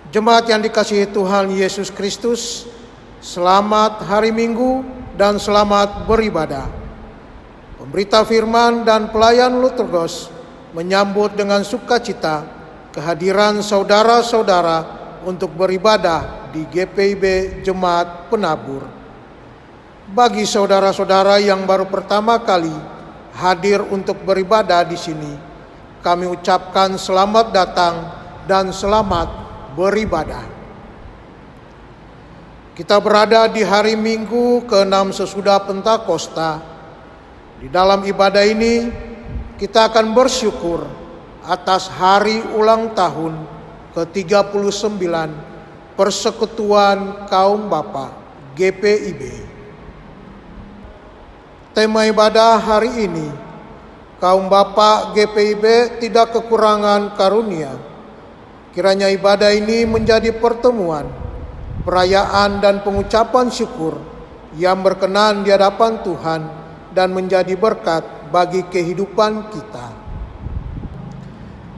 Jemaat yang dikasihi Tuhan Yesus Kristus, selamat hari Minggu dan selamat beribadah. Pemberita firman dan pelayan Lutergos menyambut dengan sukacita kehadiran saudara-saudara untuk beribadah di GPIB Jemaat Penabur. Bagi saudara-saudara yang baru pertama kali hadir untuk beribadah di sini, kami ucapkan selamat datang dan selamat beribadah. Kita berada di hari Minggu ke-6 sesudah Pentakosta. Di dalam ibadah ini, kita akan bersyukur atas hari ulang tahun ke-39 Persekutuan Kaum Bapa GPIB. Tema ibadah hari ini, Kaum Bapa GPIB tidak kekurangan karunia. Kiranya ibadah ini menjadi pertemuan, perayaan dan pengucapan syukur yang berkenan di hadapan Tuhan dan menjadi berkat bagi kehidupan kita.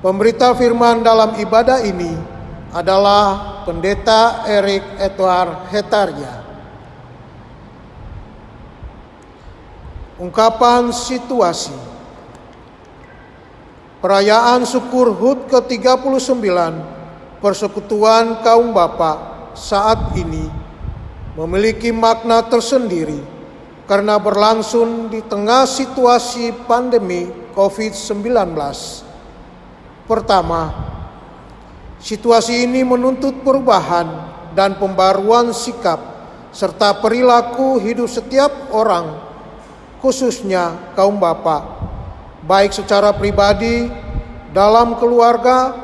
Pemberita firman dalam ibadah ini adalah Pendeta Erik Edward Hetaria. Ungkapan situasi. Perayaan syukur HUT ke-39 Persekutuan Kaum Bapa saat ini memiliki makna tersendiri karena berlangsung di tengah situasi pandemi COVID-19. Pertama, situasi ini menuntut perubahan dan pembaruan sikap serta perilaku hidup setiap orang, khususnya kaum bapa, baik secara pribadi, dalam keluarga,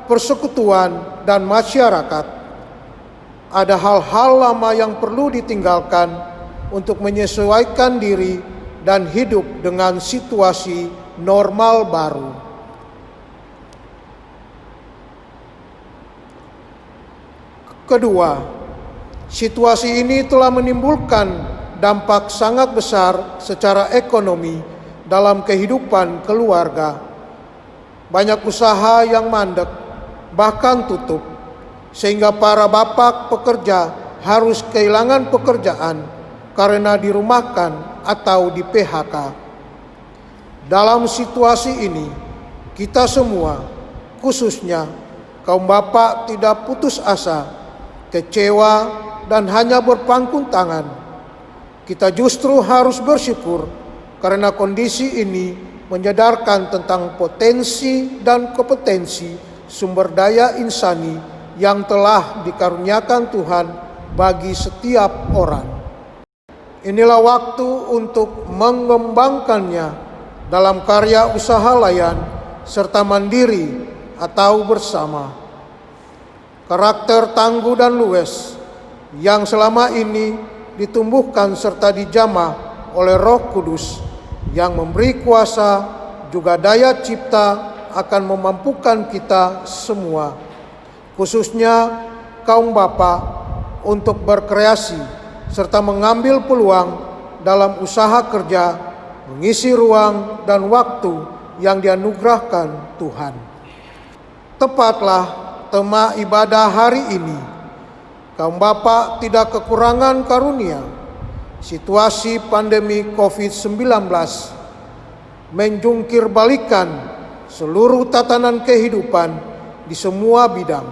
persekutuan, dan masyarakat. Ada hal-hal lama yang perlu ditinggalkan untuk menyesuaikan diri dan hidup dengan situasi normal baru. Kedua, situasi ini telah menimbulkan dampak sangat besar secara ekonomi dalam kehidupan keluarga. Banyak usaha yang mandek, bahkan tutup, sehingga para bapak pekerja harus kehilangan pekerjaan karena dirumahkan atau di PHK. Dalam situasi ini, kita semua, khususnya kaum bapak, tidak putus asa, kecewa, dan hanya berpangku tangan. Kita justru harus bersyukur karena kondisi ini menyadarkan tentang potensi dan kompetensi sumber daya insani yang telah dikaruniakan Tuhan bagi setiap orang. Inilah waktu untuk mengembangkannya dalam karya usaha layan serta mandiri atau bersama. Karakter tangguh dan luwes yang selama ini ditumbuhkan serta dijamah oleh Roh Kudus yang memberi kuasa juga daya cipta akan memampukan kita semua, khususnya kaum bapa, untuk berkreasi serta mengambil peluang dalam usaha kerja, mengisi ruang dan waktu yang dianugerahkan Tuhan. Tepatlah tema ibadah hari ini, kaum bapa tidak kekurangan karunia. Situasi pandemi COVID-19 menjungkir balikan seluruh tatanan kehidupan di semua bidang,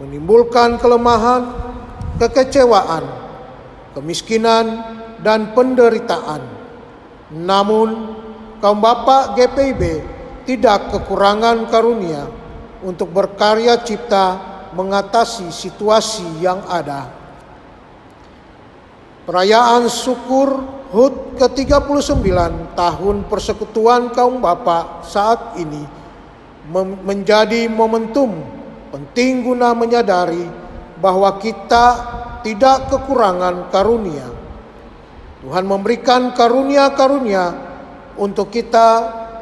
menimbulkan kelemahan, kekecewaan, kemiskinan, dan penderitaan. Namun, kaum bapa GPIB tidak kekurangan karunia untuk berkarya cipta mengatasi situasi yang ada. Perayaan syukur HUT ke-39 tahun Persekutuan Kaum Bapa saat ini menjadi momentum penting guna menyadari bahwa kita tidak kekurangan karunia. Tuhan memberikan karunia-karunia untuk kita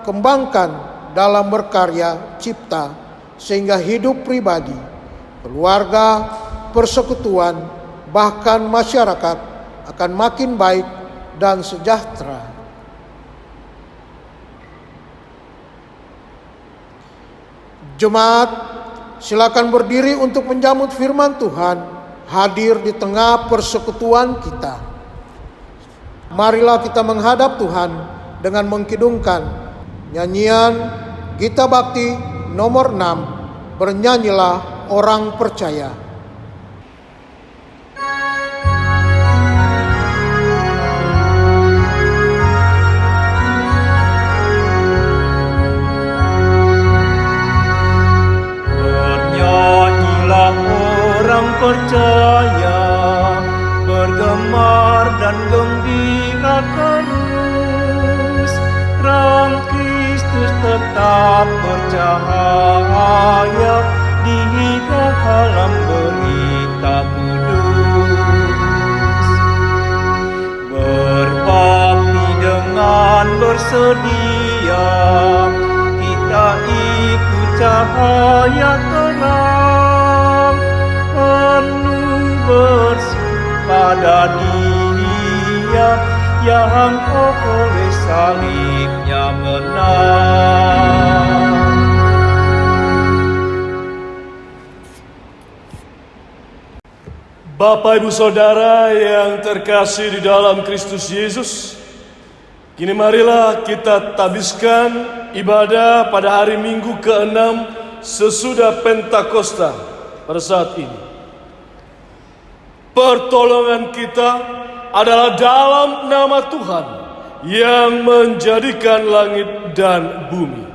kembangkan dalam berkarya cipta, sehingga hidup pribadi, keluarga, persekutuan, bahkan masyarakat akan makin baik dan sejahtera. Jemaat silakan berdiri untuk menjamu firman Tuhan hadir di tengah persekutuan kita. Marilah kita menghadap Tuhan dengan mengkidungkan nyanyian Gita Bakti nomor 6, Bernyanyilah Orang Percaya. Percaya, bergemar dan gembira terus, terang Kristus tetap bercahaya di dalam berita kudus. Berbakti dengan bersedia, kita ikut cahaya terang, penuh bersih pada Dia yang oleh salibnya menang. Bapak, Ibu, Saudara yang terkasih di dalam Kristus Yesus, kini marilah kita tabiskan ibadah pada hari Minggu ke-6 sesudah Pentakosta pada saat ini. Pertolongan kita adalah dalam nama Tuhan yang menjadikan langit dan bumi.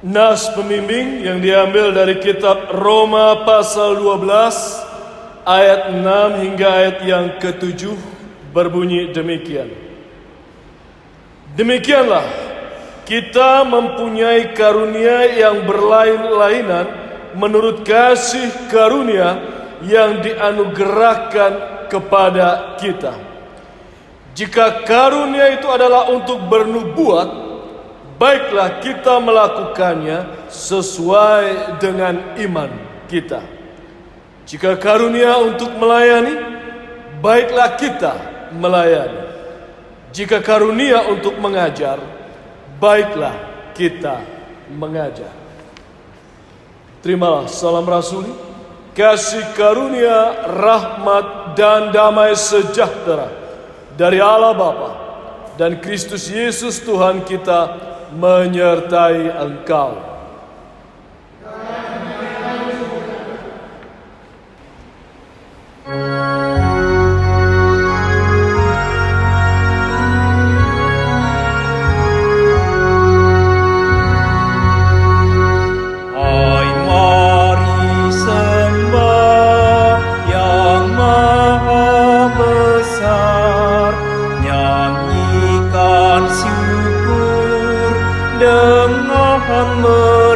Nas pembimbing yang diambil dari kitab Roma pasal 12 ayat 6 hingga ayat yang ke-7 berbunyi demikian. Demikianlah, kita mempunyai karunia yang berlain-lainan menurut kasih karunia yang dianugerahkan kepada kita. Jika karunia itu adalah untuk bernubuat, baiklah kita melakukannya sesuai dengan iman kita. Jika karunia untuk melayani, baiklah kita melayani. Jika karunia untuk mengajar, baiklah kita mengajar. Terimalah salam rasuli, kasih karunia, rahmat dan damai sejahtera dari Allah Bapa dan Kristus Yesus Tuhan kita menyertai engkau.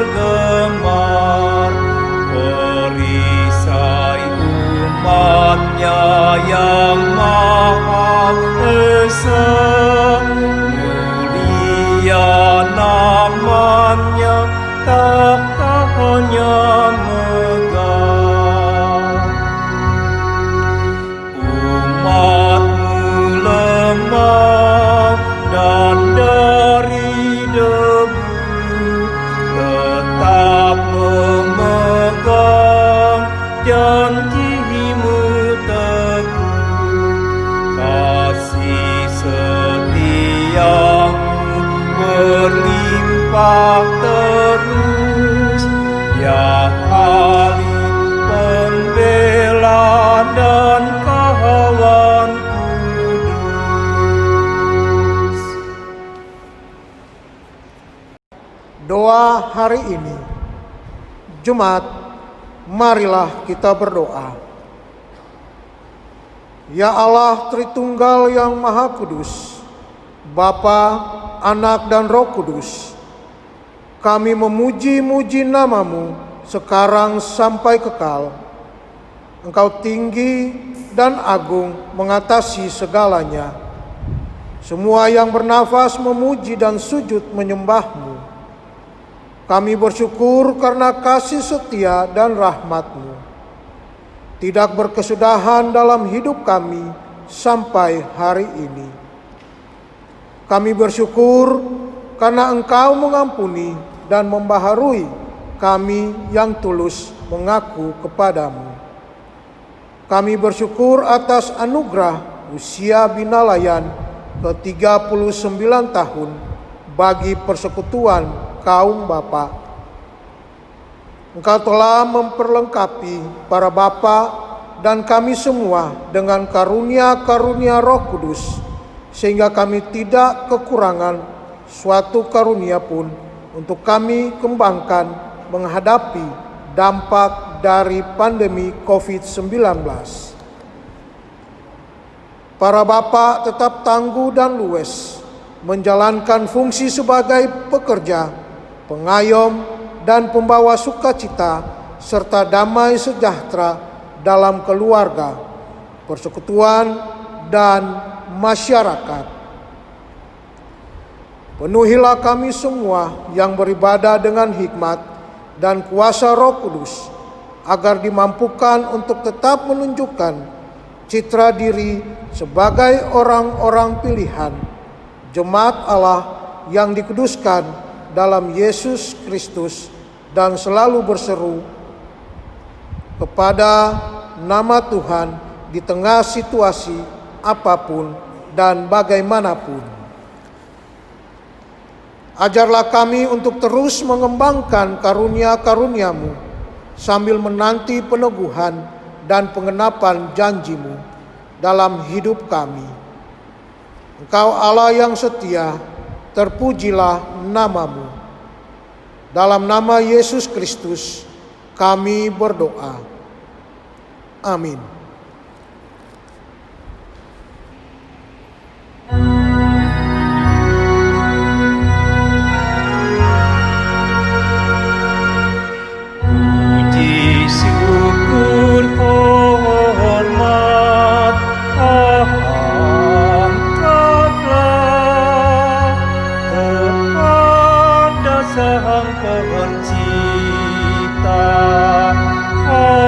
Bergemar, perisai umatnya yang Maha Esa, mulia namanya, tahtanya megah. Umatmu lemah dan dari debu, tetap memegang janji-Mu teguh. Kasih setia-Mu berlimpah terus, ya Ali pembela dan kawan kudus. Doa hari ini, Jumat, marilah kita berdoa. Ya Allah Tritunggal yang Maha Kudus, Bapa, Anak dan Roh Kudus, kami memuji-muji nama-Mu sekarang sampai kekal. Engkau tinggi dan agung mengatasi segalanya. Semua yang bernafas memuji dan sujud menyembah-Mu. Kami bersyukur karena kasih setia dan rahmat-Mu. tidak berkesudahan dalam hidup kami sampai hari ini. Kami bersyukur karena Engkau mengampuni dan membaharui kami yang tulus mengaku kepadamu. Kami bersyukur atas anugerah usia binalayan ke-39 tahun bagi persekutuan kaum bapa. Engkau telah memperlengkapi para bapa dan kami semua dengan karunia-karunia Roh Kudus, sehingga kami tidak kekurangan suatu karunia pun untuk kami kembangkan menghadapi dampak dari pandemi COVID-19. Para bapa tetap tangguh dan luwes menjalankan fungsi sebagai pekerja, pengayom, dan pembawa sukacita serta damai sejahtera dalam keluarga, persekutuan, dan masyarakat. Penuhilah kami semua yang beribadah dengan hikmat dan kuasa Roh Kudus, agar dimampukan untuk tetap menunjukkan citra diri sebagai orang-orang pilihan, jemaat Allah yang dikuduskan dalam Yesus Kristus, dan selalu berseru kepada nama Tuhan di tengah situasi apapun dan bagaimanapun. Ajarlah kami untuk terus mengembangkan karunia-karunia-Mu sambil menanti peneguhan dan pengenapan janji-Mu dalam hidup kami. Engkau Allah yang setia, terpujilah nama-Mu. Dalam nama Yesus Kristus kami berdoa. Amin. Puji syukur hormat angkatlah kepada Sang Pencipta. Haleluya.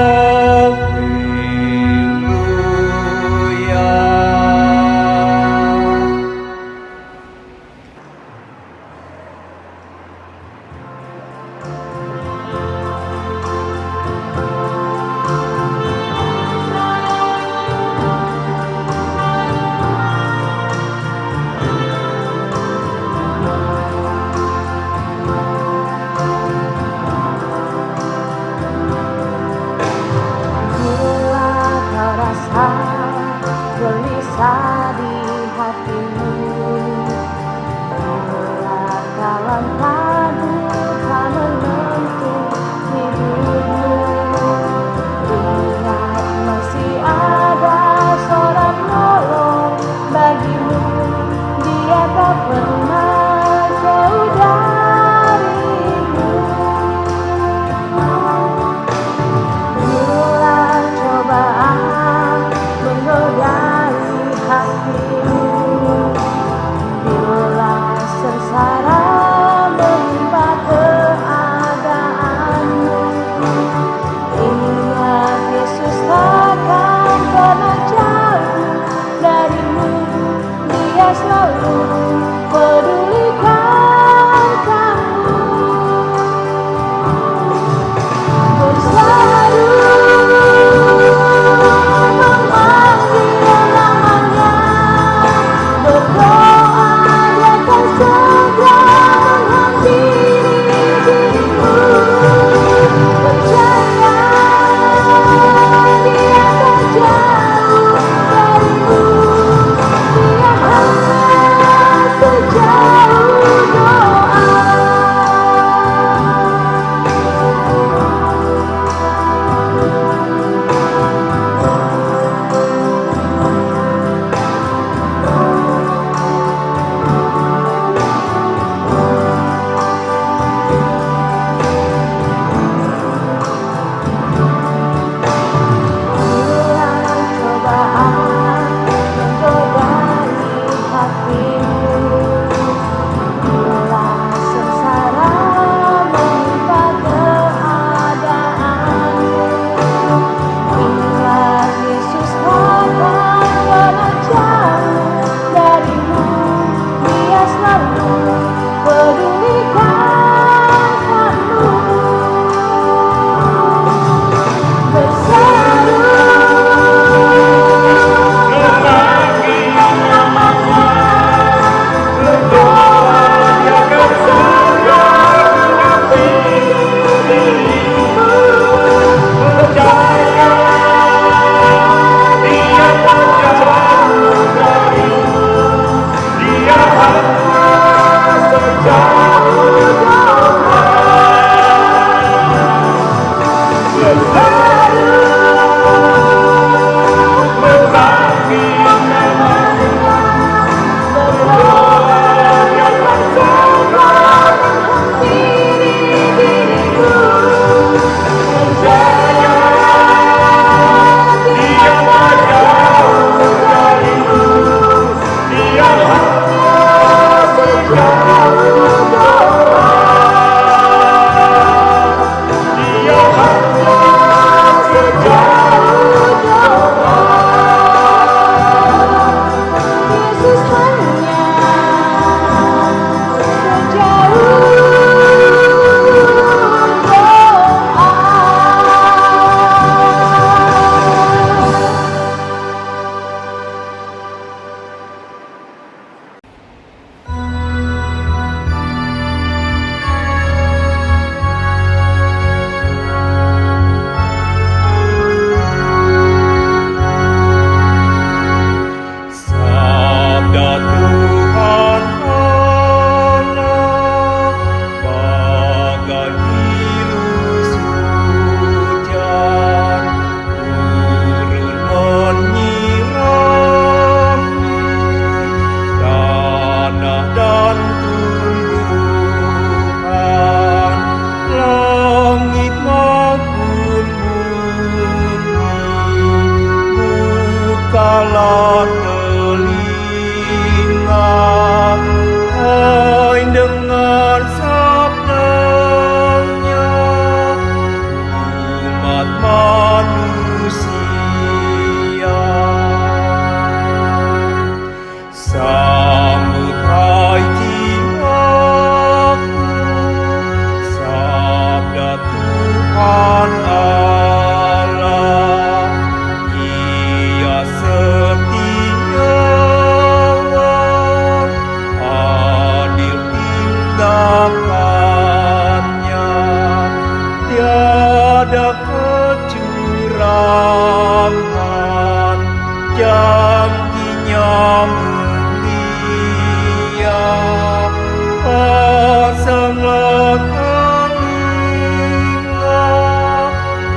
pasanglah telinga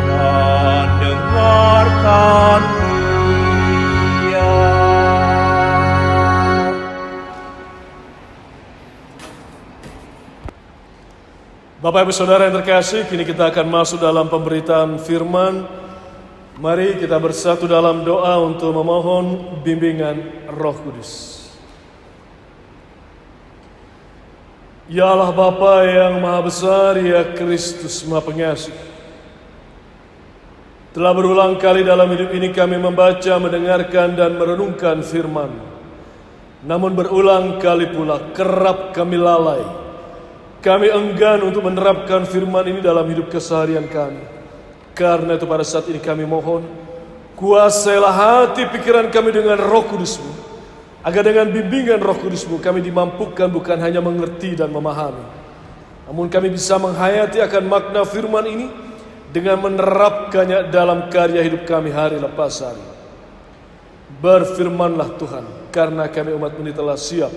dan dengarkan Dia. Bapak Ibu Saudara yang terkasih, kini kita akan masuk dalam pemberitaan firman. Mari kita bersatu dalam doa untuk memohon bimbingan Roh Kudus. Ya Allah Bapa yang Maha Besar, ya Kristus Maha Pengasih. Telah berulang kali dalam hidup ini kami membaca, mendengarkan dan merenungkan firman. Namun berulang kali pula kerap kami lalai. Kami enggan untuk menerapkan firman ini dalam hidup keseharian kami. Karena itu pada saat ini kami mohon, kuasailah hati pikiran kami dengan Roh Kudus-Mu, agar dengan bimbingan Roh Kudus-Mu kami dimampukan bukan hanya mengerti dan memahami, namun kami bisa menghayati akan makna firman ini dengan menerapkannya dalam karya hidup kami hari lepas hari. Berfirmanlah Tuhan, karena kami umat ini telah siap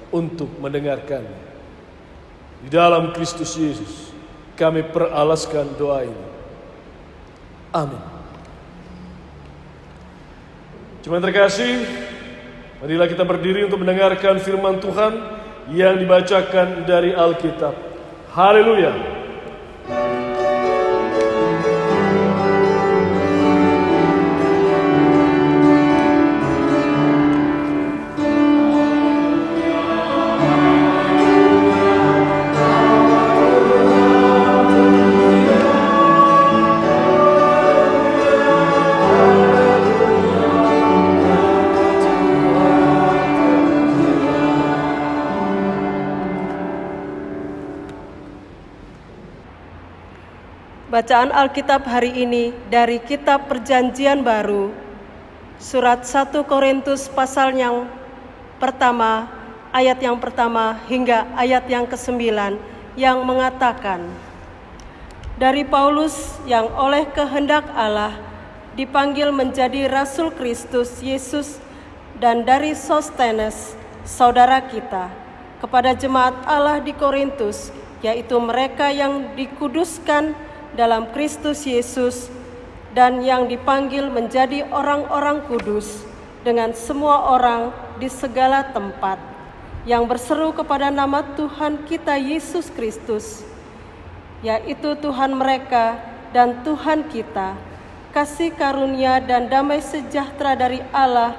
untuk mendengarkannya. Di dalam Kristus Yesus kami peralaskan doa ini. Amin. Jemaat terkasih, marilah kita berdiri untuk mendengarkan firman Tuhan yang dibacakan dari Alkitab. Haleluya. Bacaan Alkitab hari ini dari Kitab Perjanjian Baru, surat 1 Korintus pasal yang pertama, ayat yang pertama hingga ayat yang ke-9 yang mengatakan, dari Paulus yang oleh kehendak Allah dipanggil menjadi Rasul Kristus Yesus, dan dari Sostenes, saudara kita, kepada jemaat Allah di Korintus, yaitu mereka yang dikuduskan dalam Kristus Yesus dan yang dipanggil menjadi orang-orang kudus dengan semua orang di segala tempat yang berseru kepada nama Tuhan kita Yesus Kristus, yaitu Tuhan mereka dan Tuhan kita. Kasih karunia dan damai sejahtera dari Allah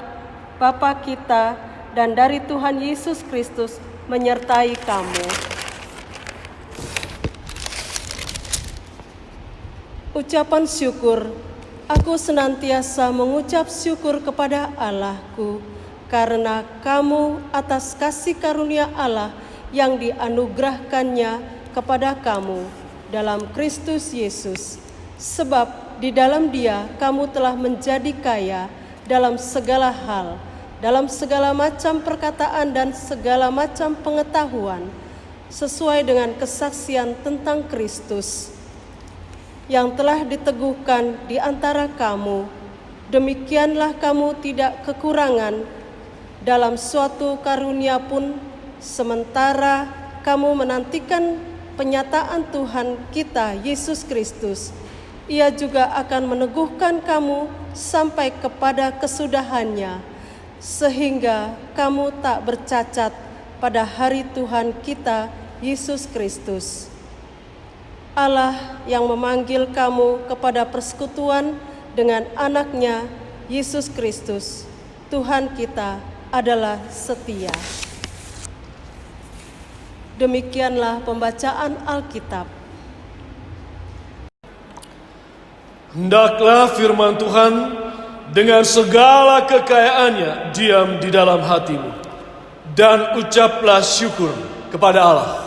Bapa kita dan dari Tuhan Yesus Kristus menyertai kamu. Ucapan syukur. Aku senantiasa mengucap syukur kepada Allahku karena kamu atas kasih karunia Allah yang dianugerahkannya kepada kamu dalam Kristus Yesus. Sebab di dalam Dia kamu telah menjadi kaya dalam segala hal, dalam segala macam perkataan dan segala macam pengetahuan, sesuai dengan kesaksian tentang Kristus yang telah diteguhkan di antara kamu. Demikianlah kamu tidak kekurangan dalam suatu karunia pun, sementara kamu menantikan penyataan Tuhan kita Yesus Kristus. Ia juga akan meneguhkan kamu sampai kepada kesudahannya, sehingga kamu tak bercacat pada hari Tuhan kita Yesus Kristus. Allah yang memanggil kamu kepada persekutuan dengan anaknya Yesus Kristus, Tuhan kita, adalah setia. Demikianlah pembacaan Alkitab. Hendaklah firman Tuhan dengan segala kekayaannya diam di dalam hatimu, dan ucaplah syukur kepada Allah.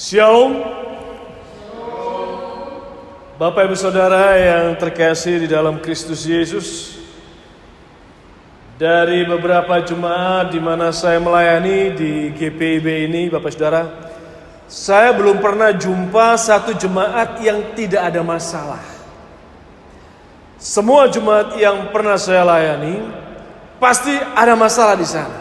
Shalom. Bapak Ibu Saudara yang terkasih di dalam Kristus Yesus, dari beberapa jemaat di mana saya melayani di GPIB ini, Bapak Saudara, saya belum pernah jumpa satu jemaat yang tidak ada masalah. Semua jemaat yang pernah saya layani pasti ada masalah di sana.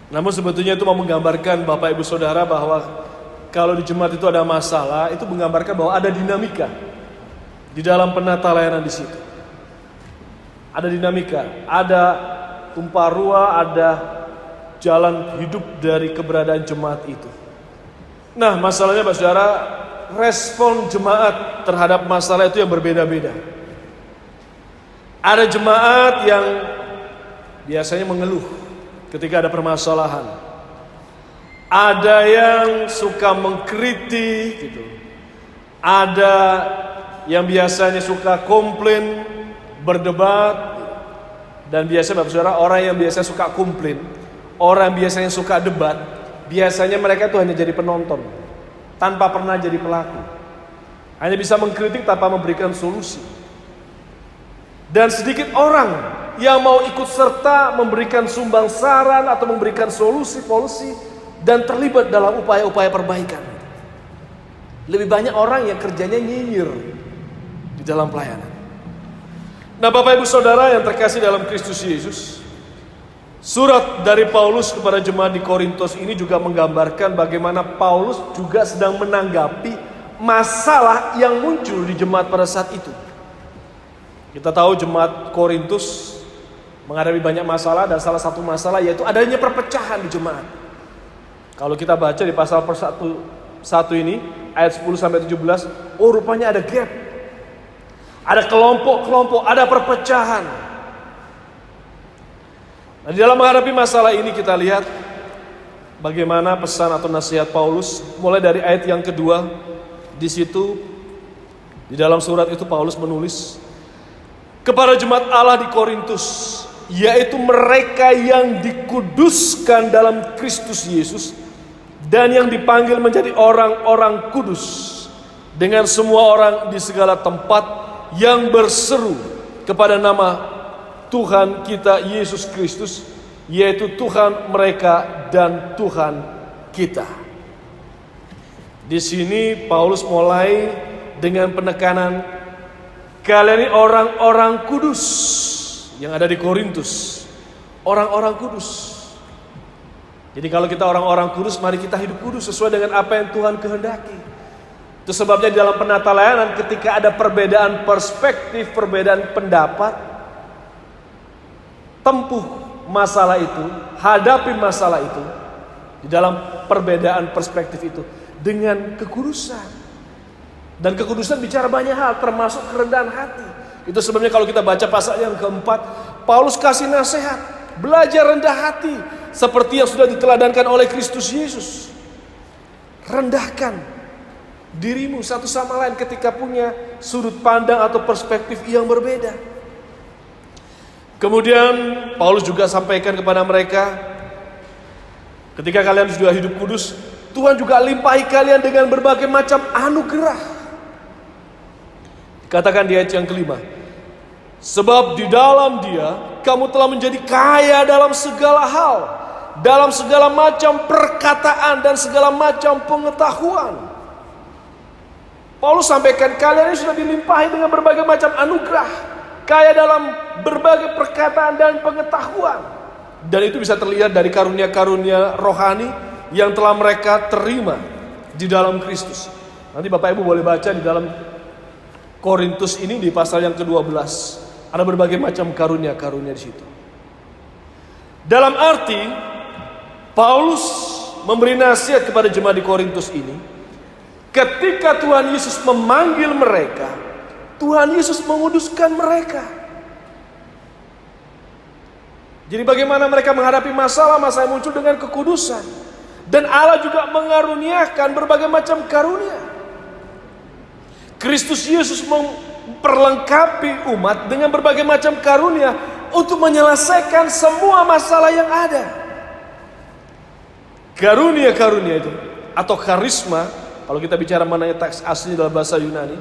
Namun sebetulnya itu mau menggambarkan Bapak Ibu Saudara bahwa kalau di jemaat itu ada masalah, itu menggambarkan bahwa ada dinamika di dalam penata layanan di situ. Ada dinamika, ada tumpah ruah, ada jalan hidup dari keberadaan jemaat itu. Nah, masalahnya Bapak Saudara, respon jemaat terhadap masalah itu yang berbeda-beda. Ada jemaat yang biasanya mengeluh ketika ada permasalahan. Ada yang suka mengkritik gitu. Ada yang biasanya suka komplain, berdebat. Dan biasanya Bapak Saudara, orang yang biasa suka komplain, orang biasanya suka debat, biasanya mereka itu hanya jadi penonton, tanpa pernah jadi pelaku. Hanya bisa mengkritik tanpa memberikan solusi. Dan sedikit orang yang mau ikut serta memberikan sumbang saran atau memberikan solusi-solusi dan terlibat dalam upaya-upaya perbaikan. Lebih banyak orang yang kerjanya nyinyir di dalam pelayanan. Nah, Bapak Ibu Saudara yang terkasih dalam Kristus Yesus, surat dari Paulus kepada jemaat di Korintus ini juga menggambarkan bagaimana Paulus juga sedang menanggapi masalah yang muncul di jemaat pada saat itu. Kita tahu jemaat Korintus menghadapi banyak masalah, dan salah satu masalah yaitu adanya perpecahan di jemaat. Kalau kita baca di pasal 1 ini ayat 10-17, oh rupanya ada gap. Ada kelompok-kelompok, ada perpecahan. Nah, di dalam menghadapi masalah ini kita lihat bagaimana pesan atau nasihat Paulus mulai dari ayat yang kedua. Di situ di dalam surat itu Paulus menulis kepada jemaat Allah di Korintus, yaitu mereka yang dikuduskan dalam Kristus Yesus dan yang dipanggil menjadi orang-orang kudus, dengan semua orang di segala tempat yang berseru kepada nama Tuhan kita Yesus Kristus, yaitu Tuhan mereka dan Tuhan kita. Di sini Paulus mulai dengan penekanan, kalian ini orang-orang kudus yang ada di Korintus. Orang-orang kudus. Jadi kalau kita orang-orang kudus, mari kita hidup kudus sesuai dengan apa yang Tuhan kehendaki. Itu sebabnya di dalam penata layanan ketika ada perbedaan perspektif, perbedaan pendapat, tempuh masalah itu, hadapi masalah itu di dalam perbedaan perspektif itu dengan kekudusan. Dan kekudusan bicara banyak hal, termasuk kerendahan hati. Itu sebenarnya kalau kita baca pasal yang keempat, Paulus kasih nasihat, belajar rendah hati seperti yang sudah diteladankan oleh Kristus Yesus. Rendahkan dirimu satu sama lain ketika punya sudut pandang atau perspektif yang berbeda. Kemudian Paulus juga sampaikan kepada mereka, ketika kalian sudah hidup kudus, Tuhan juga limpahi kalian dengan berbagai macam anugerah. Katakan di ayat yang kelima, sebab di dalam Dia kamu telah menjadi kaya dalam segala hal, dalam segala macam perkataan dan segala macam pengetahuan. Paulus sampaikan kalian ini sudah dilimpahi dengan berbagai macam anugerah, kaya dalam berbagai perkataan dan pengetahuan. Dan itu bisa terlihat dari karunia-karunia rohani yang telah mereka terima di dalam Kristus. Nanti Bapak Ibu boleh baca di dalam Korintus ini di pasal yang ke-12. Ada berbagai macam karunia-karunia di situ. Dalam arti Paulus memberi nasihat kepada jemaat di Korintus ini, ketika Tuhan Yesus memanggil mereka, Tuhan Yesus menguduskan mereka. Jadi bagaimana mereka menghadapi masalah-masalah yang muncul dengan kekudusan. Dan Allah juga mengaruniakan berbagai macam karunia. Kristus Yesus memperlengkapi umat dengan berbagai macam karunia untuk menyelesaikan semua masalah yang ada. Karunia-karunia itu atau karisma, kalau kita bicara mengenai teks asli dalam bahasa Yunani,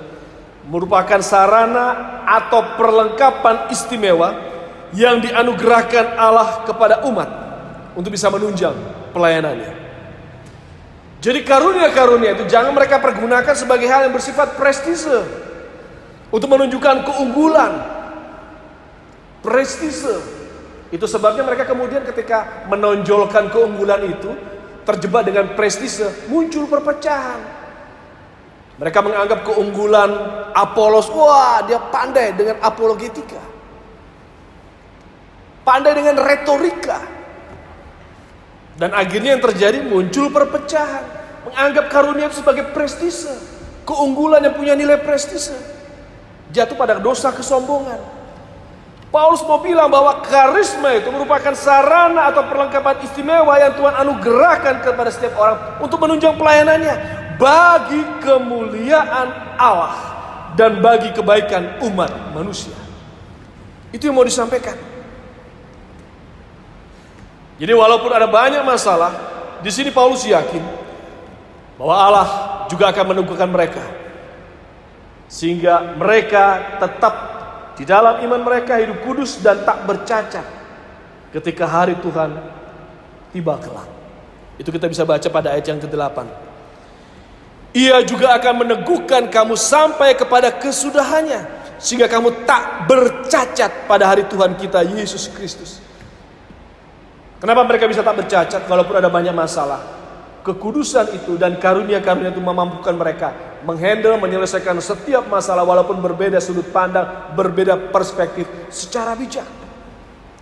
merupakan sarana atau perlengkapan istimewa yang dianugerahkan Allah kepada umat untuk bisa menunjang pelayanannya. Jadi karunia-karunia itu jangan mereka pergunakan sebagai hal yang bersifat prestise, untuk menunjukkan keunggulan, prestise. Itu sebabnya mereka kemudian ketika menonjolkan keunggulan itu, terjebak dengan prestise, muncul perpecahan. Mereka menganggap keunggulan Apolos, wah dia pandai dengan apologetika, pandai dengan retorika. Dan akhirnya yang terjadi muncul perpecahan, menganggap karunia itu sebagai prestise, keunggulan yang punya nilai prestise, jatuh pada dosa kesombongan. Paulus mau bilang bahwa karisma itu merupakan sarana atau perlengkapan istimewa yang Tuhan anugerahkan kepada setiap orang untuk menunjang pelayanannya bagi kemuliaan Allah dan bagi kebaikan umat manusia. Itu yang mau disampaikan. Jadi walaupun ada banyak masalah, di sini Paulus yakin bahwa Allah juga akan meneguhkan mereka, sehingga mereka tetap di dalam iman mereka hidup kudus dan tak bercacat ketika hari Tuhan tiba kelak. Itu kita bisa baca pada ayat yang ke-8. Ia juga akan meneguhkan kamu sampai kepada kesudahannya, sehingga kamu tak bercacat pada hari Tuhan kita Yesus Kristus. Kenapa mereka bisa tak bercacat walaupun ada banyak masalah? Kekudusan itu dan karunia-karunia itu memampukan mereka menghandle, menyelesaikan setiap masalah walaupun berbeda sudut pandang, berbeda perspektif secara bijak.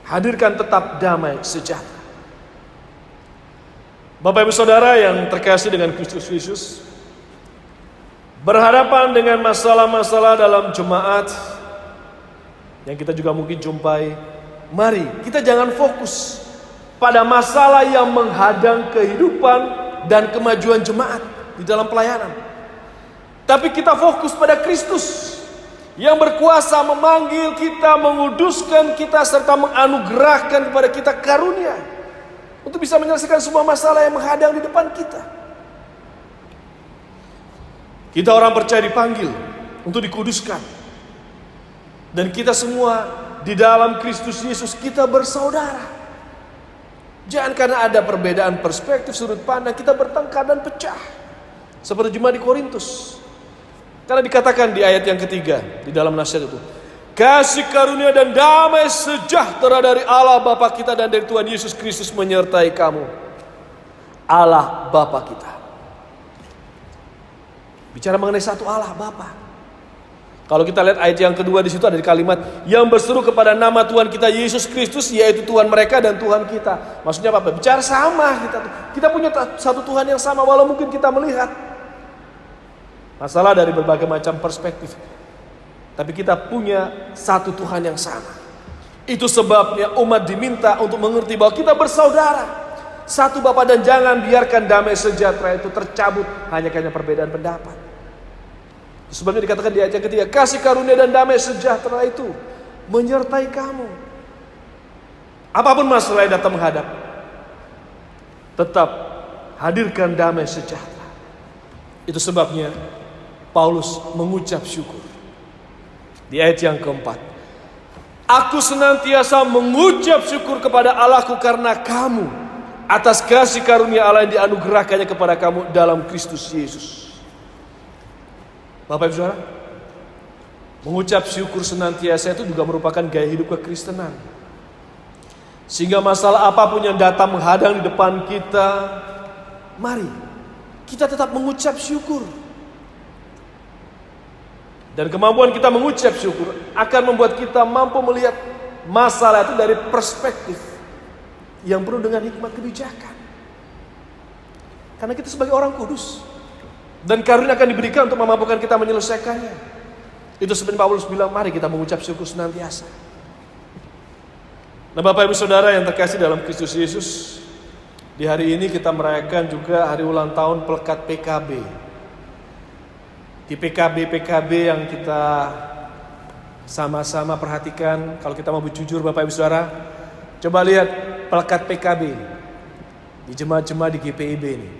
Hadirkan tetap damai sejahtera. Bapak Ibu Saudara yang terkasih dengan Kristus Yesus, berhadapan dengan masalah-masalah dalam jemaat yang kita juga mungkin jumpai, mari kita jangan fokus pada masalah yang menghadang kehidupan dan kemajuan jemaat di dalam pelayanan. Tapi kita fokus pada Kristus yang berkuasa memanggil kita, menguduskan kita, serta menganugerahkan kepada kita karunia untuk bisa menyelesaikan semua masalah yang menghadang di depan kita. Kita orang percaya dipanggil untuk dikuduskan. Dan kita semua di dalam Kristus Yesus kita bersaudara. Jangan karena ada perbedaan perspektif sudut pandang kita bertengkar dan pecah seperti jemaat di Korintus. Karena dikatakan di ayat yang ketiga di dalam nasihat itu, kasih karunia dan damai sejahtera dari Allah Bapa kita dan dari Tuhan Yesus Kristus menyertai kamu. Allah Bapa kita. Bicara mengenai satu Allah Bapa. Kalau kita lihat ayat yang kedua di situ ada kalimat yang berseru kepada nama Tuhan kita Yesus Kristus, yaitu Tuhan mereka dan Tuhan kita. Maksudnya apa? Bicara sama kita. Kita punya satu Tuhan yang sama walau mungkin kita melihat masalah dari berbagai macam perspektif. Tapi kita punya satu Tuhan yang sama. Itu sebabnya umat diminta untuk mengerti bahwa kita bersaudara, satu Bapa, dan jangan biarkan damai sejahtera itu tercabut hanya karena perbedaan pendapat. Sebabnya dikatakan di ayat yang ketiga, kasih karunia dan damai sejahtera itu menyertai kamu. Apapun masalah yang datang menghadap, tetap hadirkan damai sejahtera. Itu sebabnya Paulus mengucap syukur. Di ayat yang keempat, aku senantiasa mengucap syukur kepada Allahku karena kamu, atas kasih karunia Allah yang dianugerahkannya kepada kamu dalam Kristus Yesus. Bapak Ibu Saudara, mengucap syukur senantiasa itu juga merupakan gaya hidup kekristenan. Sehingga masalah apapun yang datang menghadang di depan kita, mari kita tetap mengucap syukur. Dan kemampuan kita mengucap syukur akan membuat kita mampu melihat masalah itu dari perspektif yang penuh dengan hikmat kebijakan. Karena kita sebagai orang kudus, dan karunia akan diberikan untuk memampukan kita menyelesaikannya. Itu sebabnya Paulus bilang, mari kita mengucap syukur senantiasa. Nah Bapak Ibu Saudara yang terkasih dalam Kristus Yesus, di hari ini kita merayakan juga hari ulang tahun Pelekat PKB. Di PKB yang kita sama-sama perhatikan, kalau kita mau jujur Bapak Ibu Saudara, coba lihat Pelekat PKB di jemaat-jemaat di GPIB ini.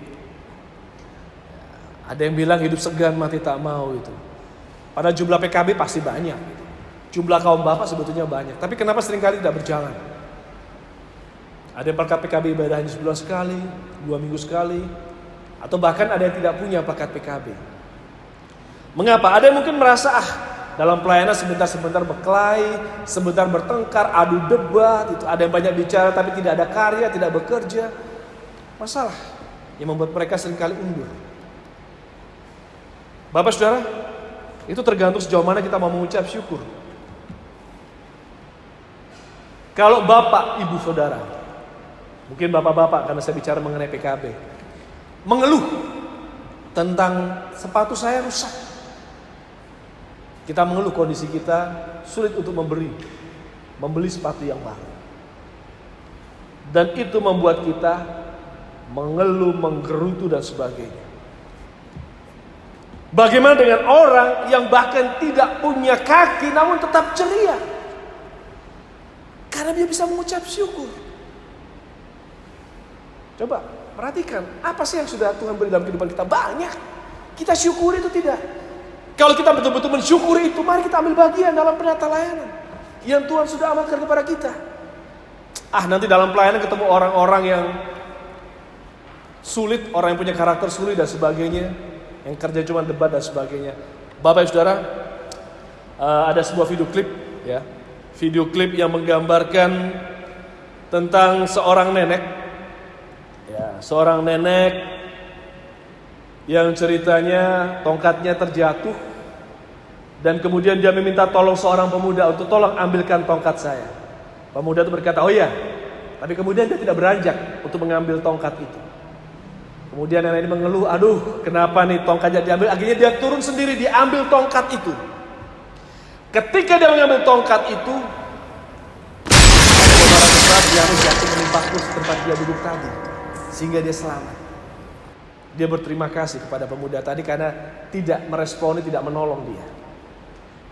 Ada yang bilang hidup segan mati tak mau itu. Pada jumlah PKB pasti banyak. Jumlah kaum bapak sebetulnya banyak. Tapi kenapa seringkali tidak berjalan? Ada yang plakat PKB ibadah hanya sebulan sekali, 2 minggu sekali. Atau bahkan ada yang tidak punya plakat PKB. Mengapa? Ada yang mungkin merasa dalam pelayanan sebentar-sebentar berkelahi, sebentar bertengkar, adu debat, itu ada yang banyak bicara tapi tidak ada karya, tidak bekerja. Masalah yang membuat mereka seringkali undur. Bapak Saudara, itu tergantung sejauh mana kita mau mengucap syukur. Kalau Bapak, Ibu Saudara, mungkin Bapak-bapak karena saya bicara mengenai PKB, mengeluh tentang sepatu saya rusak. Kita mengeluh kondisi kita sulit untuk membeli sepatu yang baru. Dan itu membuat kita mengeluh, menggerutu dan sebagainya. Bagaimana dengan orang yang bahkan tidak punya kaki namun tetap ceria? Karena dia bisa mengucap syukur. Coba perhatikan, apa sih yang sudah Tuhan beri dalam kehidupan kita? Banyak. Kita syukuri itu tidak. Kalau kita betul-betul mensyukuri itu, mari kita ambil bagian dalam penata layanan yang Tuhan sudah amanatkan kepada kita. Nanti dalam pelayanan ketemu orang-orang yang sulit, orang yang punya karakter sulit dan sebagainya, yang kerja cuma debat dan sebagainya. Bapak Ibu Saudara, ada sebuah video klip, ya, video klip yang menggambarkan tentang seorang nenek, ya, seorang nenek yang ceritanya tongkatnya terjatuh dan kemudian dia meminta tolong seorang pemuda untuk tolong ambilkan tongkat saya. Pemuda itu berkata, oh iya, tapi kemudian dia tidak beranjak untuk mengambil tongkat itu. Kemudian nenek ini mengeluh, aduh kenapa nih tongkatnya diambil. Akhirnya dia turun sendiri, diambil tongkat itu. Ketika dia mengambil tongkat itu, dia harus jatuh menimpa kursi tempat dia duduk tadi, sehingga dia selamat. Dia berterima kasih kepada pemuda tadi karena tidak meresponi, tidak menolong dia.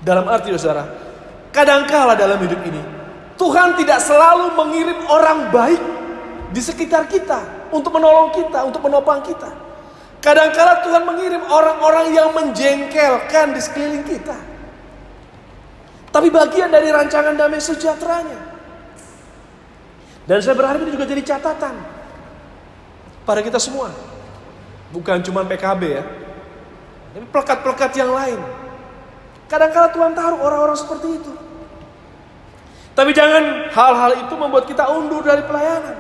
Dalam arti saudara, kadangkala dalam hidup ini Tuhan tidak selalu mengirim orang baik di sekitar kita untuk menolong kita, untuk menopang kita. Kadangkala Tuhan mengirim orang-orang yang menjengkelkan di sekeliling kita. Tapi bagian dari rancangan damai sejahteranya. Dan saya berharap ini juga jadi catatan pada kita semua. Bukan cuma PKB ya, tapi pelekat-pelekat yang lain. Kadangkala Tuhan taruh orang-orang seperti itu. Tapi jangan hal-hal itu membuat kita undur dari pelayanan.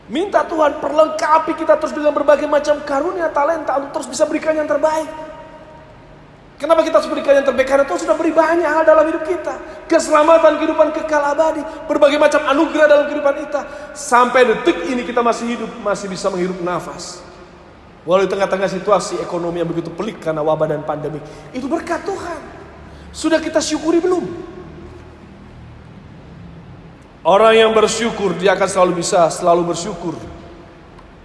Minta Tuhan perlengkapi kita terus dengan berbagai macam karunia, talenta untuk terus bisa berikan yang terbaik. Kenapa kita harus berikan yang terbaik? Karena Tuhan sudah beri banyak hal dalam hidup kita. Keselamatan, kehidupan kekal abadi, berbagai macam anugerah dalam kehidupan kita. Sampai detik ini kita masih hidup, masih bisa menghirup nafas. Walau di tengah-tengah situasi ekonomi yang begitu pelik karena wabah dan pandemi. Itu berkat Tuhan. Sudah kita syukuri belum? Orang yang bersyukur, dia akan selalu bersyukur.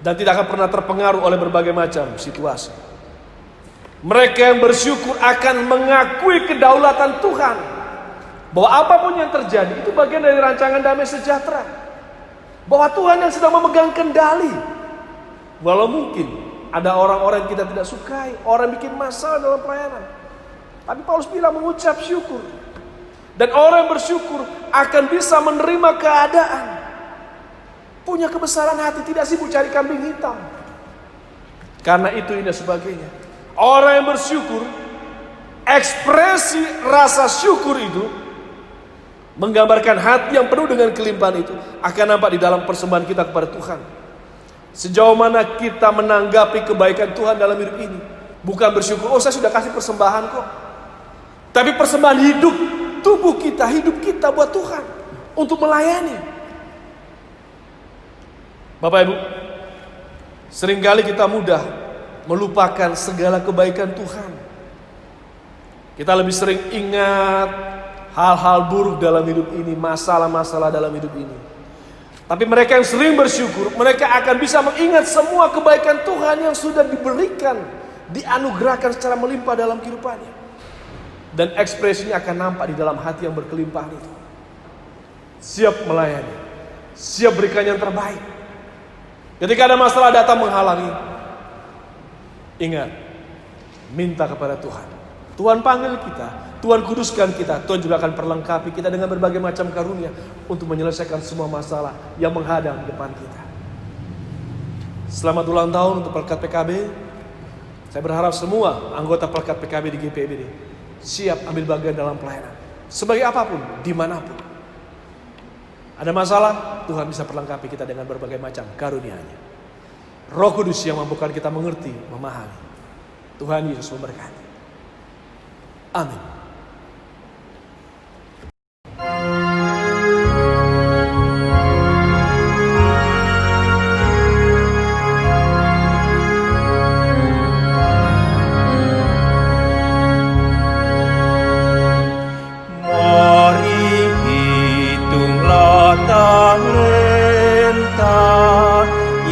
Dan tidak akan pernah terpengaruh oleh berbagai macam situasi. Mereka yang bersyukur akan mengakui kedaulatan Tuhan. Bahwa apapun yang terjadi, itu bagian dari rancangan damai sejahtera. Bahwa Tuhan yang sedang memegang kendali. Walau mungkin ada orang-orang yang kita tidak sukai, orang bikin masalah dalam pelayanan. Tapi Paulus bilang mengucap syukur. Dan orang yang bersyukur akan bisa menerima keadaan. Punya kebesaran hati, tidak sibuk cari kambing hitam. Karena itu ini dan sebagainya. Orang yang bersyukur, ekspresi rasa syukur itu menggambarkan hati yang penuh dengan kelimpahan itu akan nampak di dalam persembahan kita kepada Tuhan. Sejauh mana kita menanggapi kebaikan Tuhan dalam hidup ini. Bukan bersyukur, oh saya sudah kasih persembahan kok. Tapi persembahan hidup, tubuh kita, hidup kita buat Tuhan untuk melayani. Bapak Ibu, seringkali kita mudah melupakan segala kebaikan Tuhan. Kita lebih sering ingat hal-hal buruk dalam hidup ini, masalah-masalah dalam hidup ini. Tapi mereka yang sering bersyukur, mereka akan bisa mengingat semua kebaikan Tuhan yang sudah diberikan, dianugerahkan secara melimpah dalam kehidupannya. Dan ekspresinya akan nampak di dalam hati yang berkelimpahan itu. Siap melayani, siap berikan yang terbaik. Ketika ada masalah datang menghalangi, Ingat, minta kepada Tuhan. Tuhan panggil kita, Tuhan kuduskan kita, Tuhan juga akan perlengkapi kita dengan berbagai macam karunia untuk menyelesaikan semua masalah yang menghadang di depan kita. Selamat ulang tahun untuk Pelkat PKB. Saya berharap semua anggota Pelkat PKB di GPIBD siap ambil bagian dalam pelayanan. Sebagai apapun, dimanapun. Ada masalah, Tuhan bisa perlengkapi kita dengan berbagai macam karunia-Nya. Roh Kudus yang mampukan kita mengerti, memahami. Tuhan Yesus memberkati. Amin. Mari hitunglah talenta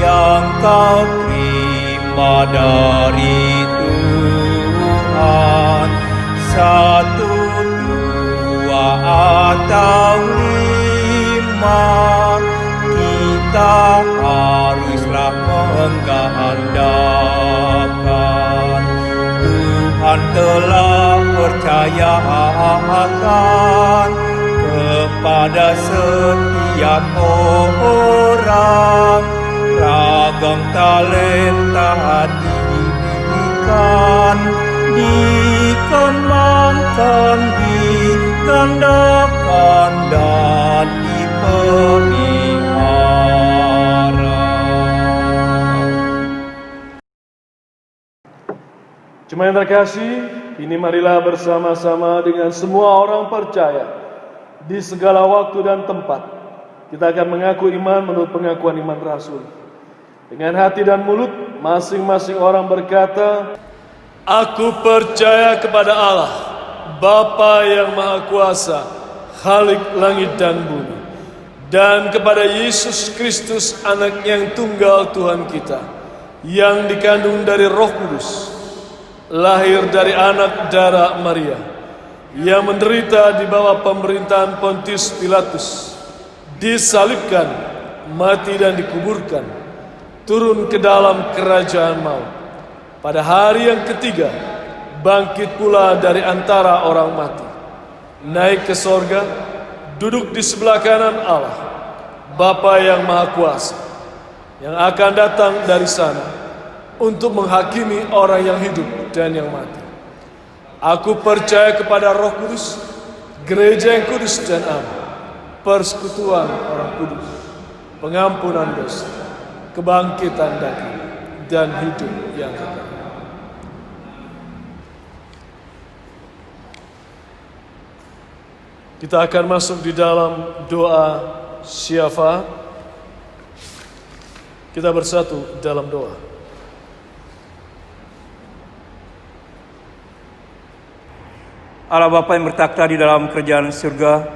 yang kau terima dari Tuhan. 1, 2 atau 5, kita haruslah menggandakan. Tuhan telah percayakan kepada setiap orang ragam talenta diberikan, dikembangkan, digandakan, dan dipelihara. Jemaat yang terkasih, ini marilah bersama-sama dengan semua orang percaya di segala waktu dan tempat. Kita akan mengaku iman menurut pengakuan iman Rasul. Dengan hati dan mulut, masing-masing orang berkata, Aku percaya kepada Allah, Bapa yang Maha Kuasa, Khalik langit dan bumi, dan kepada Yesus Kristus, Anak yang tunggal Tuhan kita, yang dikandung dari Roh Kudus, lahir dari anak darah Maria, yang menderita di bawah pemerintahan Pontius Pilatus, disalibkan, mati dan dikuburkan, turun ke dalam kerajaan maut. Pada hari yang ketiga, bangkit pula dari antara orang mati, naik ke sorga, duduk di sebelah kanan Allah, Bapa yang Maha Kuasa, yang akan datang dari sana untuk menghakimi orang yang hidup dan yang mati. Aku percaya kepada Roh Kudus, gereja yang kudus dan aman, persekutuan orang kudus, pengampunan dosa, kebangkitan daging, dan hidup yang kekal. Kita akan masuk di dalam doa syafaat. Kita bersatu dalam doa. Allah Bapa yang bertakhta di dalam kerajaan surga,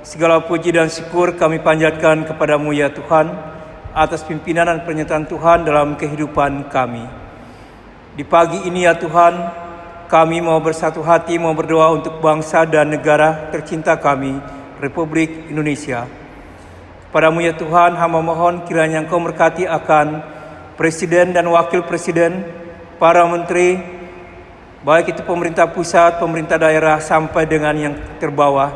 segala puji dan syukur kami panjatkan kepadamu ya Tuhan, atas pimpinan dan pernyataan Tuhan dalam kehidupan kami. Di pagi ini ya Tuhan, kami mau bersatu hati, mau berdoa untuk bangsa dan negara tercinta kami, Republik Indonesia. Padamu ya Tuhan, hamba mohon kiranya Engkau memberkati akan Presiden dan Wakil Presiden, para Menteri, baik itu pemerintah pusat, pemerintah daerah, sampai dengan yang terbawah.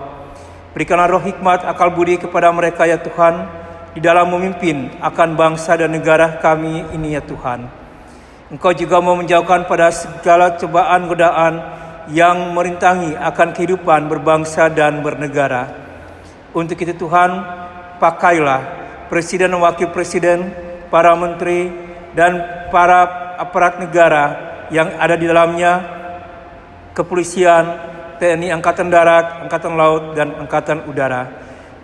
Berikanlah roh hikmat, akal budi kepada mereka ya Tuhan, di dalam memimpin akan bangsa dan negara kami ini ya Tuhan. Engkau juga mau menjauhkan pada segala cobaan godaan yang merintangi akan kehidupan berbangsa dan bernegara. Untuk itu Tuhan, pakailah Presiden dan Wakil Presiden, para Menteri, dan para aparat negara yang ada di dalamnya, kepolisian, TNI Angkatan Darat, Angkatan Laut, dan Angkatan Udara.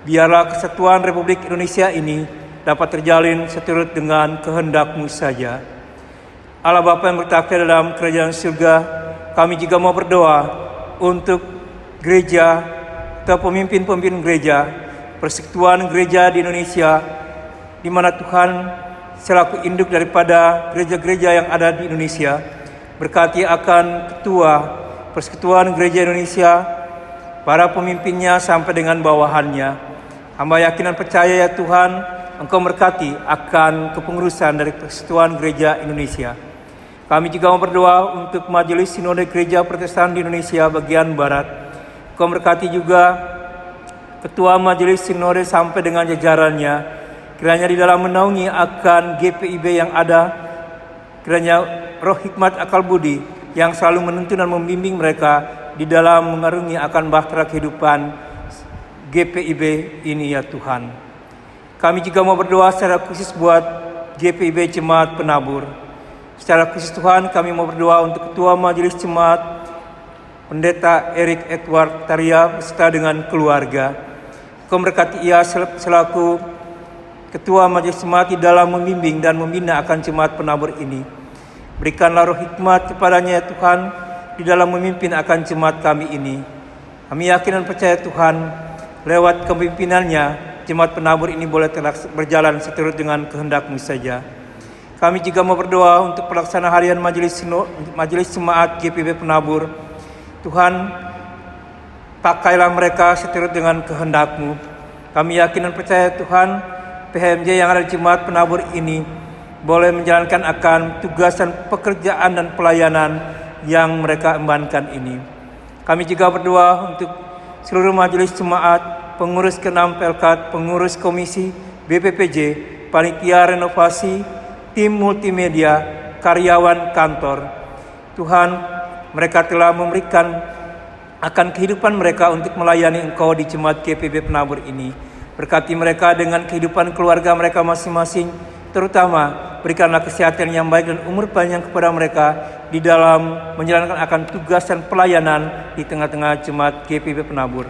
Biarlah kesatuan Republik Indonesia ini dapat terjalin seturut dengan kehendak-Mu saja. Allah Bapa yang bertakhta dalam kerajaan surga, kami juga mau berdoa untuk gereja atau pemimpin-pemimpin gereja, persekutuan gereja di Indonesia, di mana Tuhan selaku induk daripada gereja-gereja yang ada di Indonesia, berkati akan ketua persekutuan gereja Indonesia, para pemimpinnya sampai dengan bawahannya. Hamba yakin dan percaya ya Tuhan, Engkau berkati akan kepengurusan dari persekutuan gereja Indonesia. Kami juga mau berdoa untuk Majelis Sinode Gereja Protestan di Indonesia bagian Barat. Kau berkati juga Ketua Majelis Sinode sampai dengan jajarannya. Kiranya di dalam menaungi akan GPIB yang ada, kiranya roh hikmat akal budi yang selalu menuntun dan membimbing mereka di dalam mengarungi akan bahtera kehidupan GPIB ini ya Tuhan. Kami juga mau berdoa secara khusus buat GPIB Jemaat Penabur. Secara khusus Tuhan, kami mau berdoa untuk Ketua Majelis Jemaat Pendeta Erik Edward Taria beserta dengan keluarga. Kau berkati ia selaku Ketua Majelis Jemaat di dalam membimbing dan membina akan Jemaat Penabur ini. Berikanlah roh hikmat kepadanya ya Tuhan di dalam memimpin akan jemaat kami ini. Kami yakin dan percaya Tuhan, lewat kepemimpinannya, Jemaat Penabur ini boleh berjalan seturut dengan kehendak-Mu saja. Kami juga mau berdoa untuk pelaksana harian Majelis Jemaat GPIB Penabur. Tuhan, pakailah mereka seturut dengan kehendak-Mu. Kami yakin dan percaya Tuhan, PHMJ yang ada di Jemaat Penabur ini boleh menjalankan akan tugas dan pekerjaan dan pelayanan yang mereka embankan ini. Kami juga berdoa untuk seluruh majelis jemaat, pengurus ke-6 Pelkat, pengurus komisi BPPJ, panitia renovasi, tim multimedia, karyawan kantor. Tuhan, mereka telah memberikan akan kehidupan mereka untuk melayani Engkau di Jemaat GPIB Penabur ini. Berkati mereka dengan kehidupan keluarga mereka masing-masing, terutama berikanlah kesehatan yang baik dan umur panjang kepada mereka di dalam menjalankan akan tugas dan pelayanan di tengah-tengah Jemaat GPIB Penabur.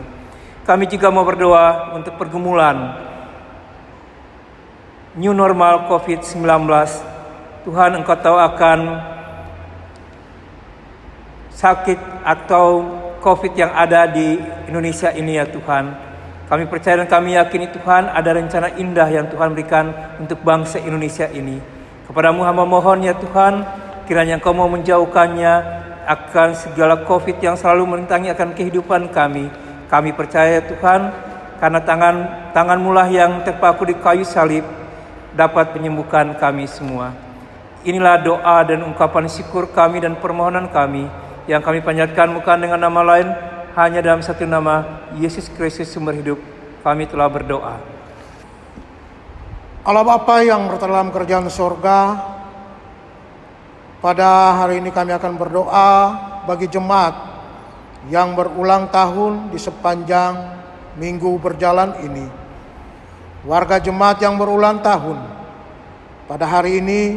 Kami juga mau berdoa untuk pergumulan new normal COVID-19. Tuhan, Engkau tahu akan sakit atau COVID yang ada di Indonesia ini ya Tuhan. Kami percaya dan kami yakini Tuhan ada rencana indah yang Tuhan berikan untuk bangsa Indonesia ini. Kepadamu hamba mohon ya Tuhan, kiranya Engkau mau menjauhkannya akan segala COVID yang selalu merintangi akan kehidupan kami. Kami percaya Tuhan, karena tangan-Mu lah yang terpaku di kayu salib dapat menyembuhkan kami semua. Inilah doa dan ungkapan syukur kami dan permohonan kami yang kami panjatkan bukan dengan nama lain, hanya dalam satu nama, Yesus Kristus sumber hidup. Kami telah berdoa. Allah Bapa yang berada dalam kerajaan sorga, pada hari ini kami akan berdoa bagi jemaat yang berulang tahun di sepanjang minggu berjalan ini. Warga jemaat yang berulang tahun pada hari ini,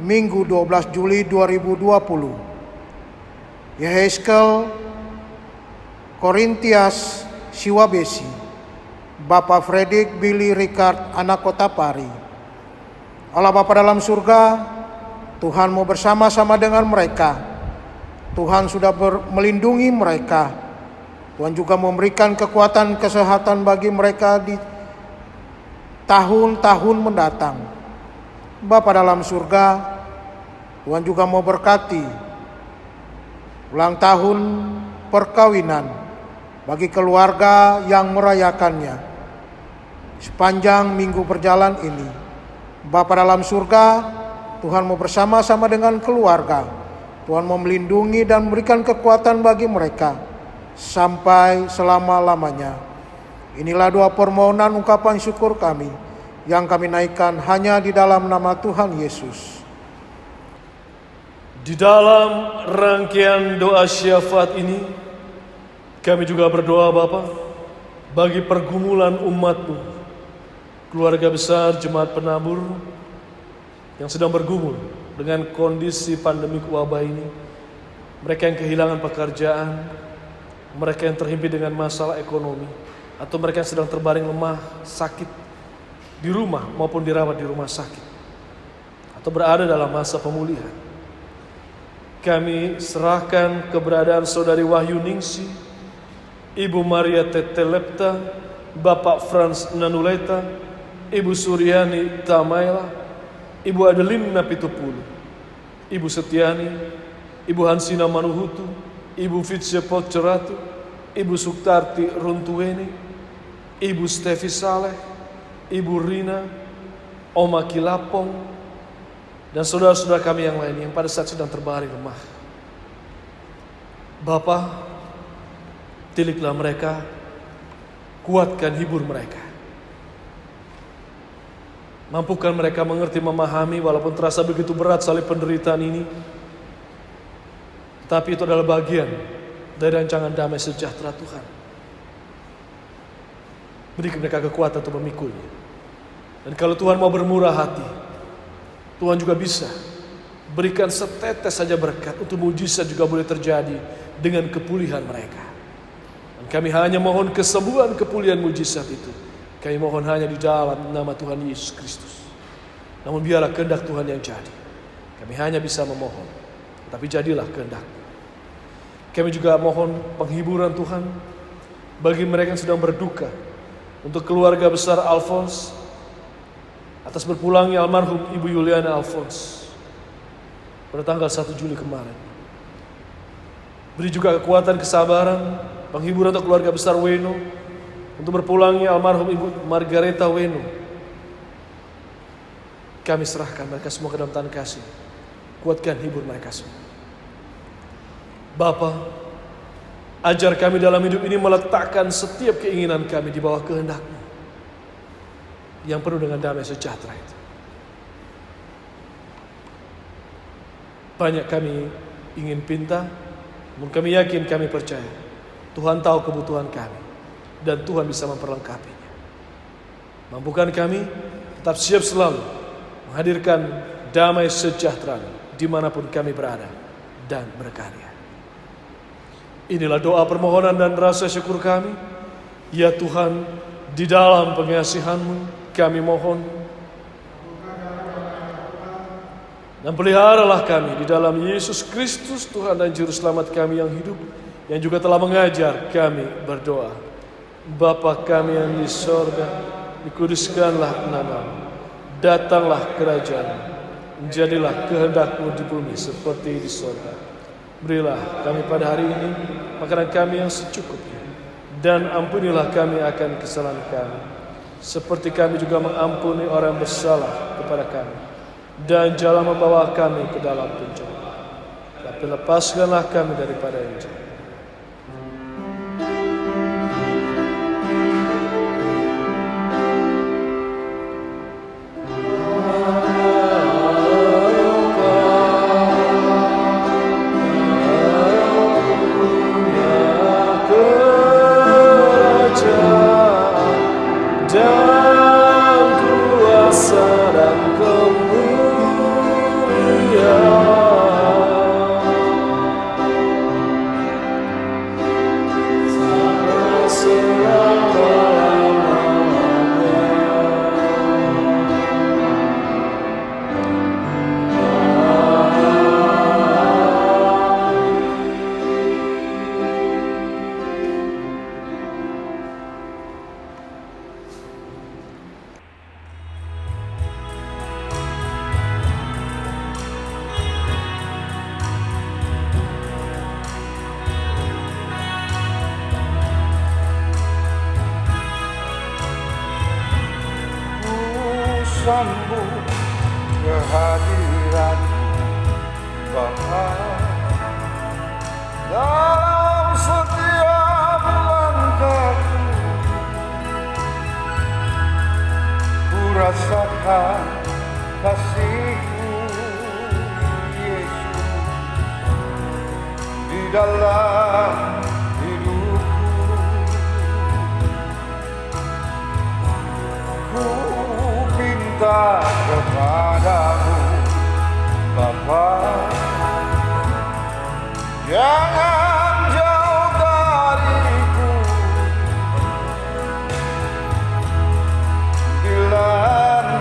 Minggu 12 Juli 2020. Yehezkel Korintias Siwabesi, Bapak Fredrik Billy Ricard anak kota Pari. Allah Bapa dalam surga, Tuhan mau bersama-sama dengan mereka. Tuhan sudah melindungi mereka. Tuhan juga memberikan kekuatan kesehatan bagi mereka di tahun-tahun mendatang. Bapa dalam surga, Tuhan juga mau berkati ulang tahun perkawinan bagi keluarga yang merayakannya sepanjang minggu berjalan ini. Bapa dalam surga, Tuhan mau bersama-sama dengan keluarga. Tuhan mau melindungi dan memberikan kekuatan bagi mereka sampai selama-lamanya. Inilah doa permohonan ungkapan syukur kami yang kami naikkan hanya di dalam nama Tuhan Yesus. Di dalam rangkaian doa syafaat ini, kami juga berdoa Bapa bagi pergumulan umat-Mu, keluarga besar Jemaat Penabur yang sedang bergumul dengan kondisi pandemi wabah ini. Mereka yang kehilangan pekerjaan, mereka yang terhimpit dengan masalah ekonomi, atau mereka yang sedang terbaring lemah, sakit di rumah maupun dirawat di rumah sakit, atau berada dalam masa pemulihan. Kami serahkan keberadaan Saudari Wahyu Ningsi, Ibu Maria Tetelepta, Bapak Frans Nanuleta, Ibu Suryani Tamaela, Ibu Adelina Pitupulu, Ibu Setiani, Ibu Hansina Manuhutu, Ibu Fitse Poceratu, Ibu Suktarti Runtuweni, Ibu Stevi Saleh, Ibu Rina, Oma Kilapong, dan saudara-saudara kami yang lain yang pada saat sedang terbaring lemah. Bapa, tiliklah mereka, kuatkan, hibur mereka. Mampukan mereka mengerti, memahami walaupun terasa begitu berat salib penderitaan ini. Tapi itu adalah bagian dari rancangan damai sejahtera Tuhan. Berikan mereka kekuatan untuk memikulnya. Dan kalau Tuhan mau bermurah hati, Tuhan juga bisa berikan setetes saja berkat untuk mujizat juga boleh terjadi dengan kepulihan mereka. Dan kami hanya mohon kesembuhan, kepulihan, mujizat itu. Kami mohon hanya di dalam nama Tuhan Yesus Kristus. Namun biarlah kehendak Tuhan yang jadi. Kami hanya bisa memohon, tapi jadilah kehendak. Kami juga mohon penghiburan Tuhan bagi mereka yang sedang berduka, untuk keluarga besar Alphonse atas berpulangnya almarhum Ibu Yuliana Alphonse pada tanggal 1 Juli kemarin. Beri juga kekuatan, kesabaran, penghiburan untuk keluarga besar Weno untuk berpulangnya almarhum Ibu Margareta Weno. Kami serahkan mereka semua ke dalam tangan kasih. Kuatkan, hibur mereka semua. Bapa, ajar kami dalam hidup ini meletakkan setiap keinginan kami di bawah kehendak-Mu yang penuh dengan damai sejahtera itu. Banyak kami ingin pinta, namun kami yakin, kami percaya Tuhan tahu kebutuhan kami dan Tuhan bisa memperlengkapinya. Mampukan kami tetap siap selalu menghadirkan damai sejahtera dimanapun kami berada dan berkarya. Inilah doa permohonan dan rasa syukur kami. Ya Tuhan, di dalam pengasihan-Mu kami mohon, dan peliharalah kami di dalam Yesus Kristus Tuhan dan Juru Selamat kami yang hidup, yang juga telah mengajar kami berdoa. Bapa kami yang di sorga, dikuduskanlah nama-Mu, datanglah kerajaan-Mu, jadilah kehendak-Mu di bumi seperti di sorga. Berilah kami pada hari ini makanan kami yang secukupnya, dan ampunilah kami akan kesalahan kami, seperti kami juga mengampuni orang yang bersalah kepada kami. Dan janganlah membawa kami ke dalam pencobaan, tapi lepaskanlah kami daripada yang jahat. Sambut kehadiran Bapa dalam setiap langkahku. Ku rasakan kasih-Mu Yesus di dalam hidupku. Ku minta kepadamu Bapa, jangan jauh dariku. Bila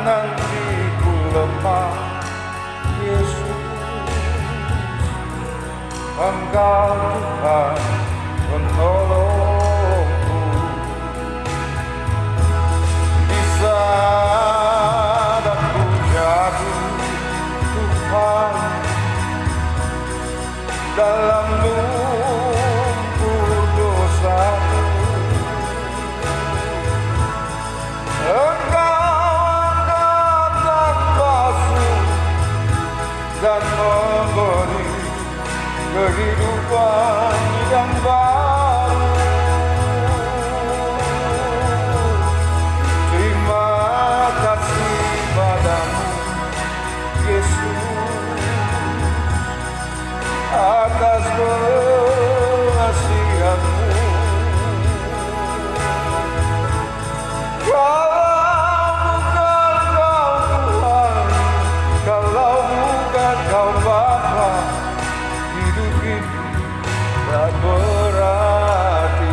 nanti ku lemah, Yesus, Engkau Tuhan penolongku. Di saat aku jatuh, Tuhan, dalam lumpur dosaku, Engkau angkat dan basuh atas pengasihan-Mu. Kalau bukan Kau Bapa, hidup ini tak berarti.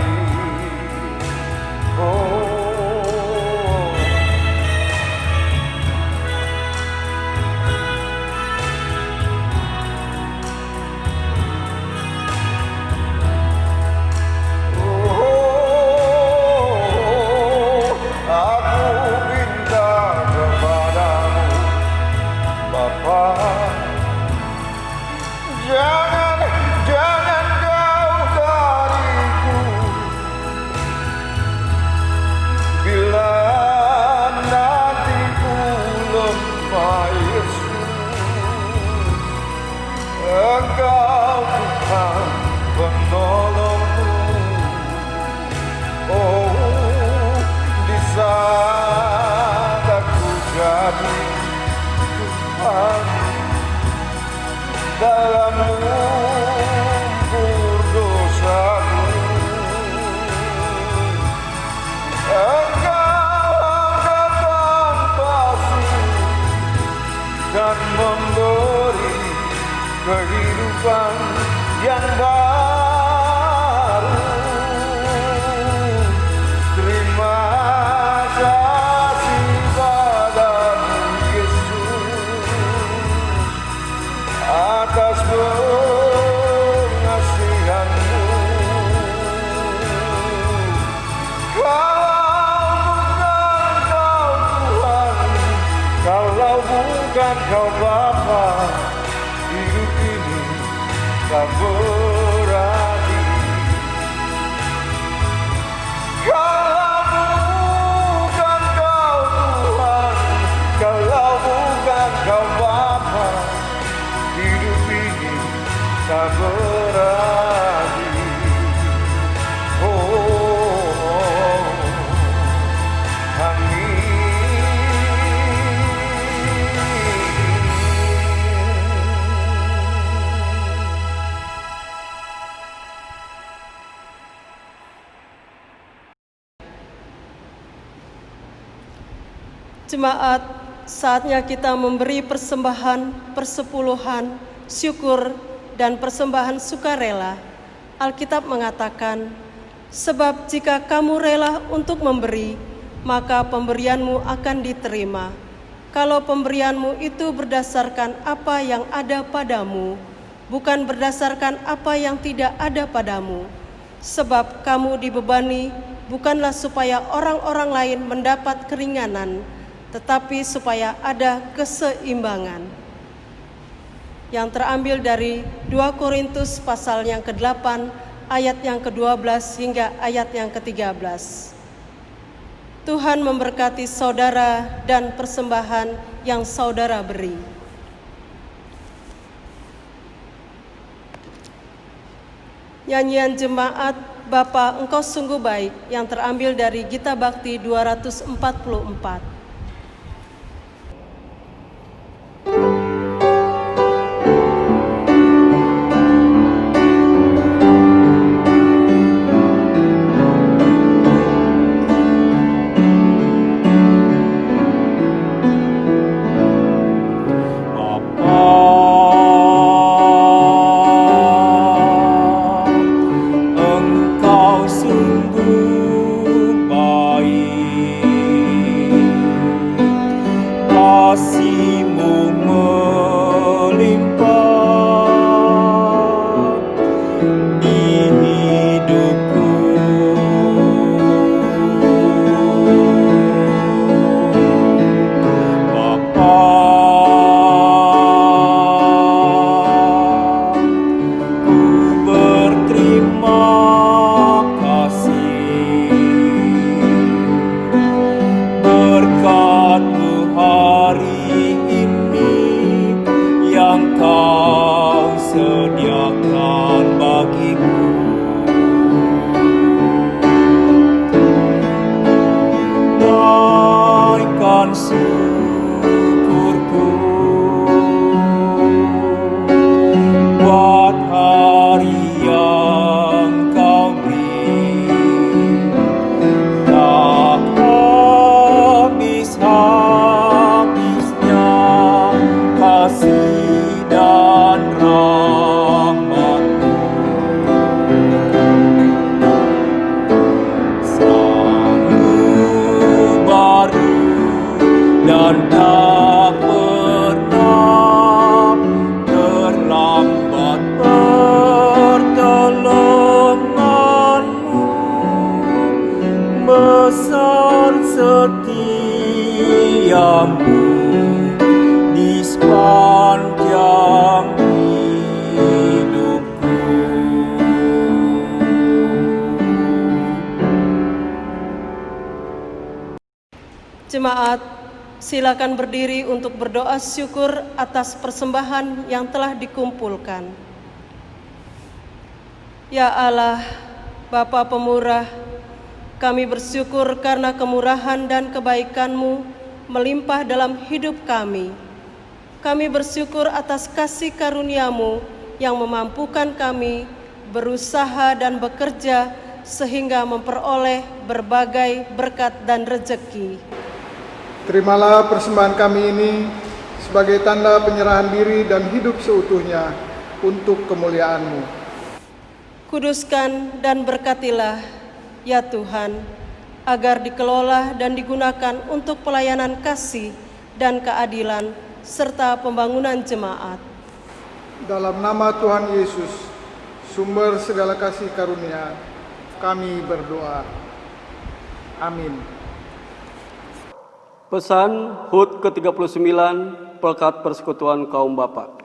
Aku minta kepadamu, Bapa, jangan Kau dariku. Bila nanti ku lemah, Yesus, Engkau Tuhan penolongku. Oh, di saat aku jadi Tuhan dalam lumpur dosaku, Engkau angkat tanpaku dan memberi kehidupan yang baru. Terima kasih padamu, Yesus, atas pengasihan-Mu. Kalau bukan Kau Bapa, hidup ini tak berarti. Kalau bukan Kau Tuhan, kalau bukan Kau Bapa, hidup ini tak berarti. Jemaat, saatnya kita memberi persembahan, persepuluhan, syukur, dan persembahan sukarela. Alkitab mengatakan, sebab jika kamu rela untuk memberi, maka pemberianmu akan diterima. Kalau pemberianmu itu berdasarkan apa yang ada padamu, bukan berdasarkan apa yang tidak ada padamu. Sebab kamu dibebani bukanlah supaya orang-orang lain mendapat keringanan, tetapi supaya ada keseimbangan. Yang terambil dari 2 Korintus pasal yang ke-8 ayat yang ke-12 hingga ayat yang ke-13. Tuhan memberkati saudara dan persembahan yang saudara beri. Nyanyian jemaat Bapa Engkau Sungguh Baik yang terambil dari Gita Bakti 244. hari ini tak pernah terlambat pertolonganmu, besar setiamu di sepanjang hidupku. Jemaat, silakan berdiri untuk berdoa syukur atas persembahan yang telah dikumpulkan. Ya Allah, Bapa pemurah, kami bersyukur karena kemurahan dan kebaikan-Mu melimpah dalam hidup kami. Kami bersyukur atas kasih karunia-Mu yang memampukan kami berusaha dan bekerja sehingga memperoleh berbagai berkat dan rezeki. Terimalah persembahan kami ini sebagai tanda penyerahan diri dan hidup seutuhnya untuk kemuliaan-Mu. Kuduskan dan berkatilah, ya Tuhan, agar dikelola dan digunakan untuk pelayanan kasih dan keadilan serta pembangunan jemaat. Dalam nama Tuhan Yesus, sumber segala kasih karunia, kami berdoa. Amin. Pesan HUT ke-39 Pekat Persekutuan Kaum Bapa.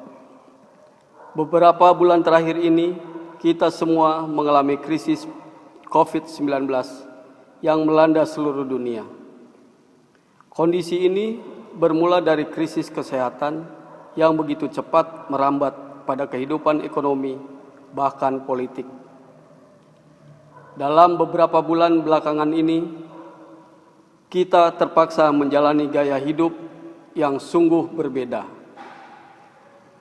Beberapa bulan terakhir ini, kita semua mengalami krisis COVID-19 yang melanda seluruh dunia. Kondisi ini bermula dari krisis kesehatan yang begitu cepat merambat pada kehidupan ekonomi, bahkan politik. Dalam beberapa bulan belakangan ini, kita terpaksa menjalani gaya hidup yang sungguh berbeda.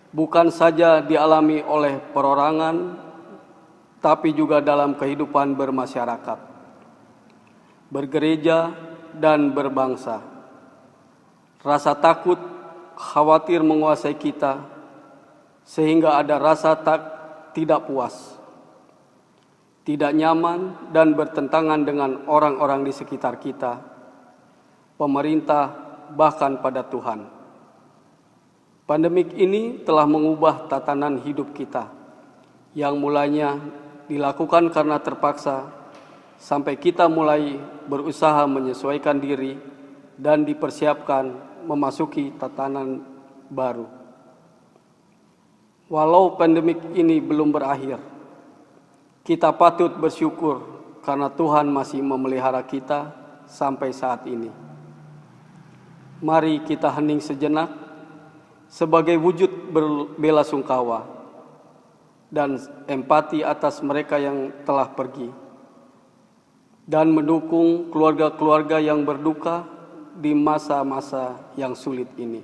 Bukan saja dialami oleh perorangan, tapi juga dalam kehidupan bermasyarakat, bergereja, dan berbangsa. Rasa takut, khawatir menguasai kita, sehingga ada rasa tidak puas, tidak nyaman, dan bertentangan dengan orang-orang di sekitar kita, pemerintah, bahkan pada Tuhan. Pandemik ini telah mengubah tatanan hidup kita, yang mulanya dilakukan karena terpaksa, sampai kita mulai berusaha menyesuaikan diri dan dipersiapkan memasuki tatanan baru. Walau pandemik ini belum berakhir, kita patut bersyukur karena Tuhan masih memelihara kita sampai saat ini. Mari kita hening sejenak sebagai wujud berbelasungkawa dan empati atas mereka yang telah pergi, dan mendukung keluarga-keluarga yang berduka di masa-masa yang sulit ini.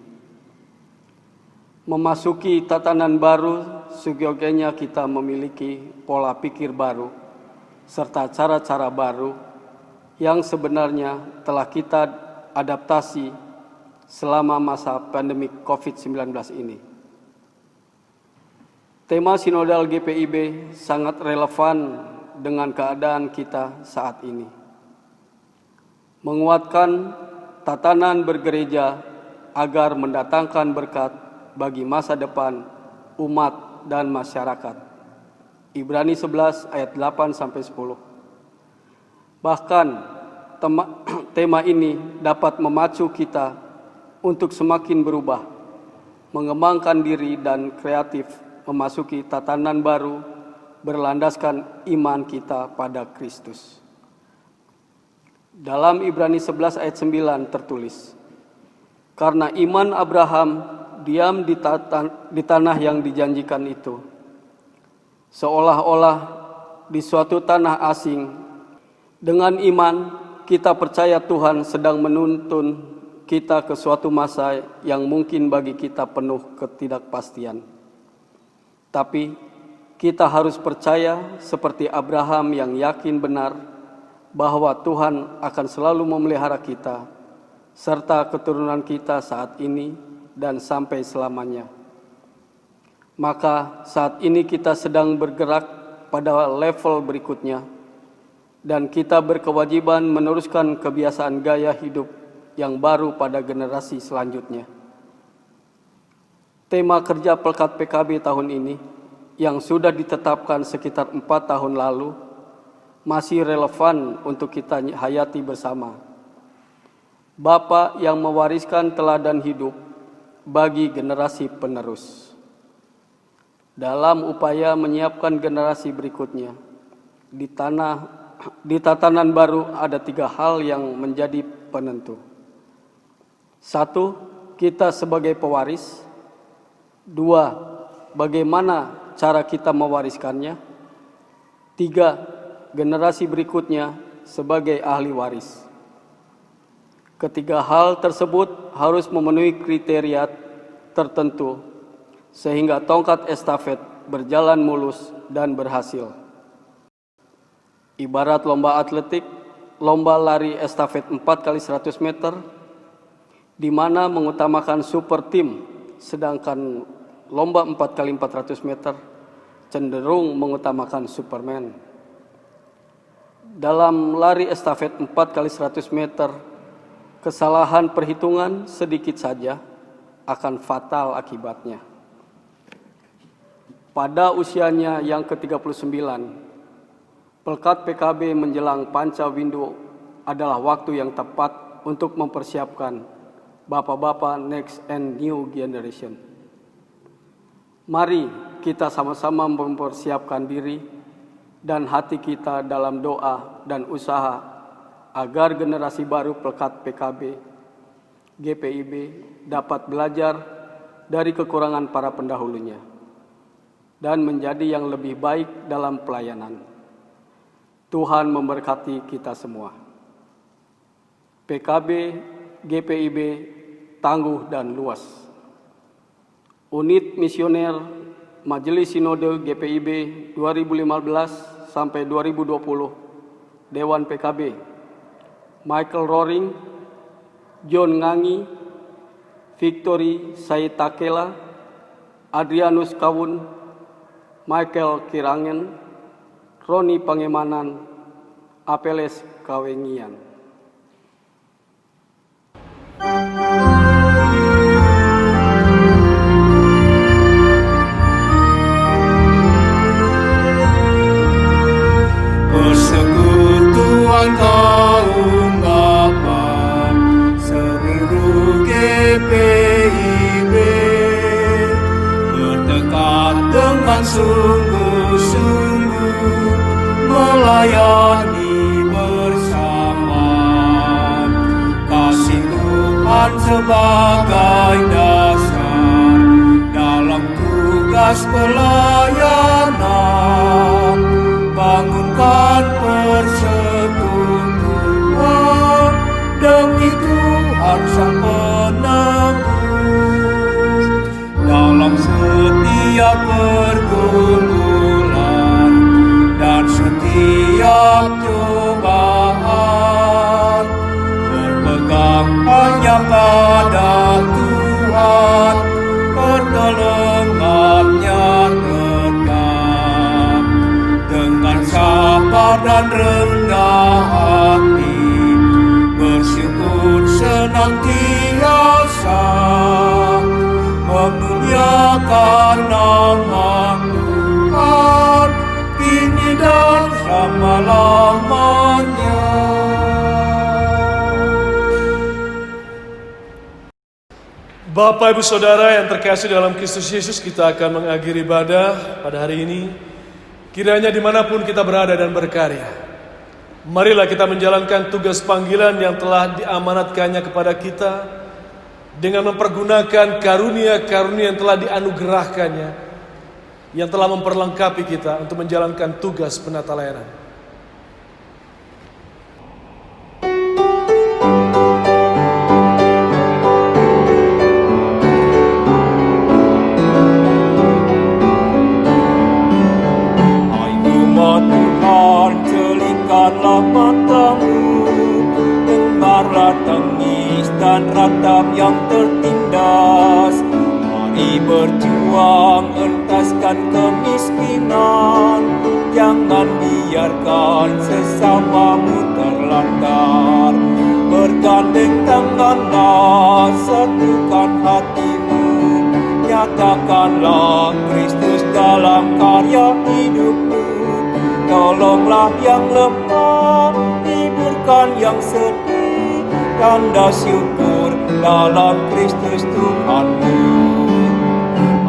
Memasuki tatanan baru, seyogyanya kita memiliki pola pikir baru serta cara-cara baru yang sebenarnya telah kita adaptasi selama masa pandemik COVID-19 ini. Tema sinodal GPIB sangat relevan dengan keadaan kita saat ini. Menguatkan tatanan bergereja agar mendatangkan berkat bagi masa depan umat dan masyarakat. Ibrani 11 ayat 8-10. Bahkan tema ini dapat memacu kita untuk semakin berubah, mengembangkan diri dan kreatif memasuki tatanan baru berlandaskan iman kita pada Kristus. Dalam Ibrani 11 ayat 9 tertulis, karena iman Abraham diam di tanah yang dijanjikan itu, seolah-olah di suatu tanah asing. Dengan iman kita percaya Tuhan sedang menuntun kita ke suatu masa yang mungkin bagi kita penuh ketidakpastian. Tapi kita harus percaya seperti Abraham yang yakin benar bahwa Tuhan akan selalu memelihara kita serta keturunan kita saat ini dan sampai selamanya. Maka saat ini kita sedang bergerak pada level berikutnya dan kita berkewajiban meneruskan kebiasaan gaya hidup yang baru pada generasi selanjutnya. Tema kerja Pelkat PKB tahun ini yang sudah ditetapkan sekitar 4 tahun lalu masih relevan untuk kita hayati bersama. Bapa yang mewariskan teladan hidup bagi generasi penerus. Dalam upaya menyiapkan generasi berikutnya, di tatanan baru ada 3 hal yang menjadi penentu. 1. Kita sebagai pewaris. 2. Bagaimana cara kita mewariskannya. 3. Generasi berikutnya sebagai ahli waris. Ketiga hal tersebut harus memenuhi kriteria tertentu sehingga tongkat estafet berjalan mulus dan berhasil. Ibarat lomba atletik, lomba lari estafet 4x100 meter, di mana mengutamakan super tim, sedangkan lomba 4x400 meter cenderung mengutamakan Superman. Dalam lari estafet 4x100 meter, kesalahan perhitungan sedikit saja akan fatal akibatnya. Pada usianya yang ke-39, Pelkat PKB menjelang Panca Windu adalah waktu yang tepat untuk mempersiapkan Bapak-Bapak Next and New Generation. Mari kita sama-sama mempersiapkan diri dan hati kita dalam doa dan usaha agar generasi baru Pelkat PKB, GPIB dapat belajar dari kekurangan para pendahulunya dan menjadi yang lebih baik dalam pelayanan. Tuhan memberkati kita semua. PKB, GPIB, tangguh dan luas. Unit Misioner Majelis Sinode GPIB 2015 sampai 2020, Dewan PKB, Michael Roring, John Ngangi, Victory Saitakela, Adrianus Kawun, Michael Kirangen, Roni Pangemanan, Apeles Kawengian. Persekutuan kaum bapa seluruh GPIB bertekad dengan sungguh-sungguh melayani bersama. Kasih Tuhan sebagai dasar dalam tugas pelayanan. Bangunkan persekutuan demi Tuhan Sang Penebus. Dalam setiap pergumulan dan setiap cobaan, berpegang hanya pada Tuhan, pertolongannya tetap. Dengan sabar dan rendah hati, bersyukur senantiasa, memuliakan nama Tuhan kini dan selama-lamanya. Bapak, Ibu, Saudara yang terkasih dalam Kristus Yesus, kita akan mengakhiri ibadah pada hari ini. Kiranya dimanapun kita berada dan berkarya, marilah kita menjalankan tugas panggilan yang telah diamanatkannya kepada kita dengan mempergunakan karunia-karunia yang telah dianugerahkannya, yang telah memperlengkapi kita untuk menjalankan tugas penata layanan. Celingkanlah matamu, dengarlah tangis dan ratap yang tertindas. Mari berjuang entaskan kemiskinan, jangan biarkan sesamamu terlantar. Bergandeng tanganlah, satukan hatimu, nyatakanlah Kristus dalam karya hidupmu. Tolonglah yang lemah, hiburkan yang sedih, tanda syukur dalam Kristus Tuhanmu.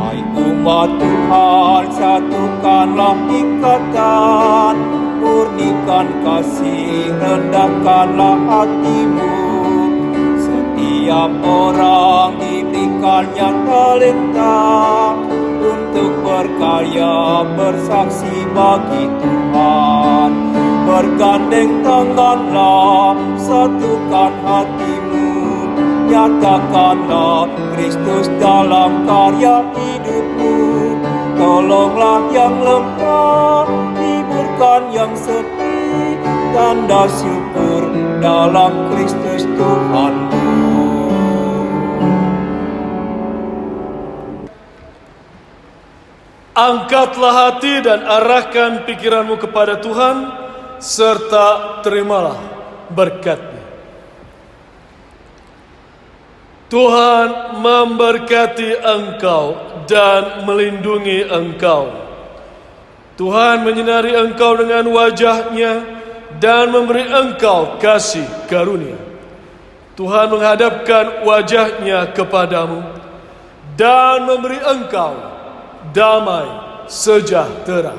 Hai umat Tuhan, satukanlah ikatan, murnikan kasih, rendahkanlah hatimu. Setiap orang diberikannya talenta untuk berkarya, bersaksi bagi Tuhan. Bergandeng tanganlah, satukan hatimu, nyatakanlah Kristus dalam karya hidupmu. Tolonglah yang lemah, hiburkan yang sedih, tanda syukur dalam Kristus Tuhanmu. Angkatlah hati dan arahkan pikiranmu kepada Tuhan, serta terimalah berkat-Nya. Tuhan memberkati engkau dan melindungi engkau. Tuhan menyinari engkau dengan wajah-Nya dan memberi engkau kasih karunia. Tuhan menghadapkan wajah-Nya kepadamu dan memberi engkau damai sejahtera.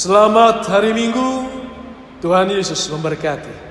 Selamat hari Minggu, Tuhan Yesus memberkati.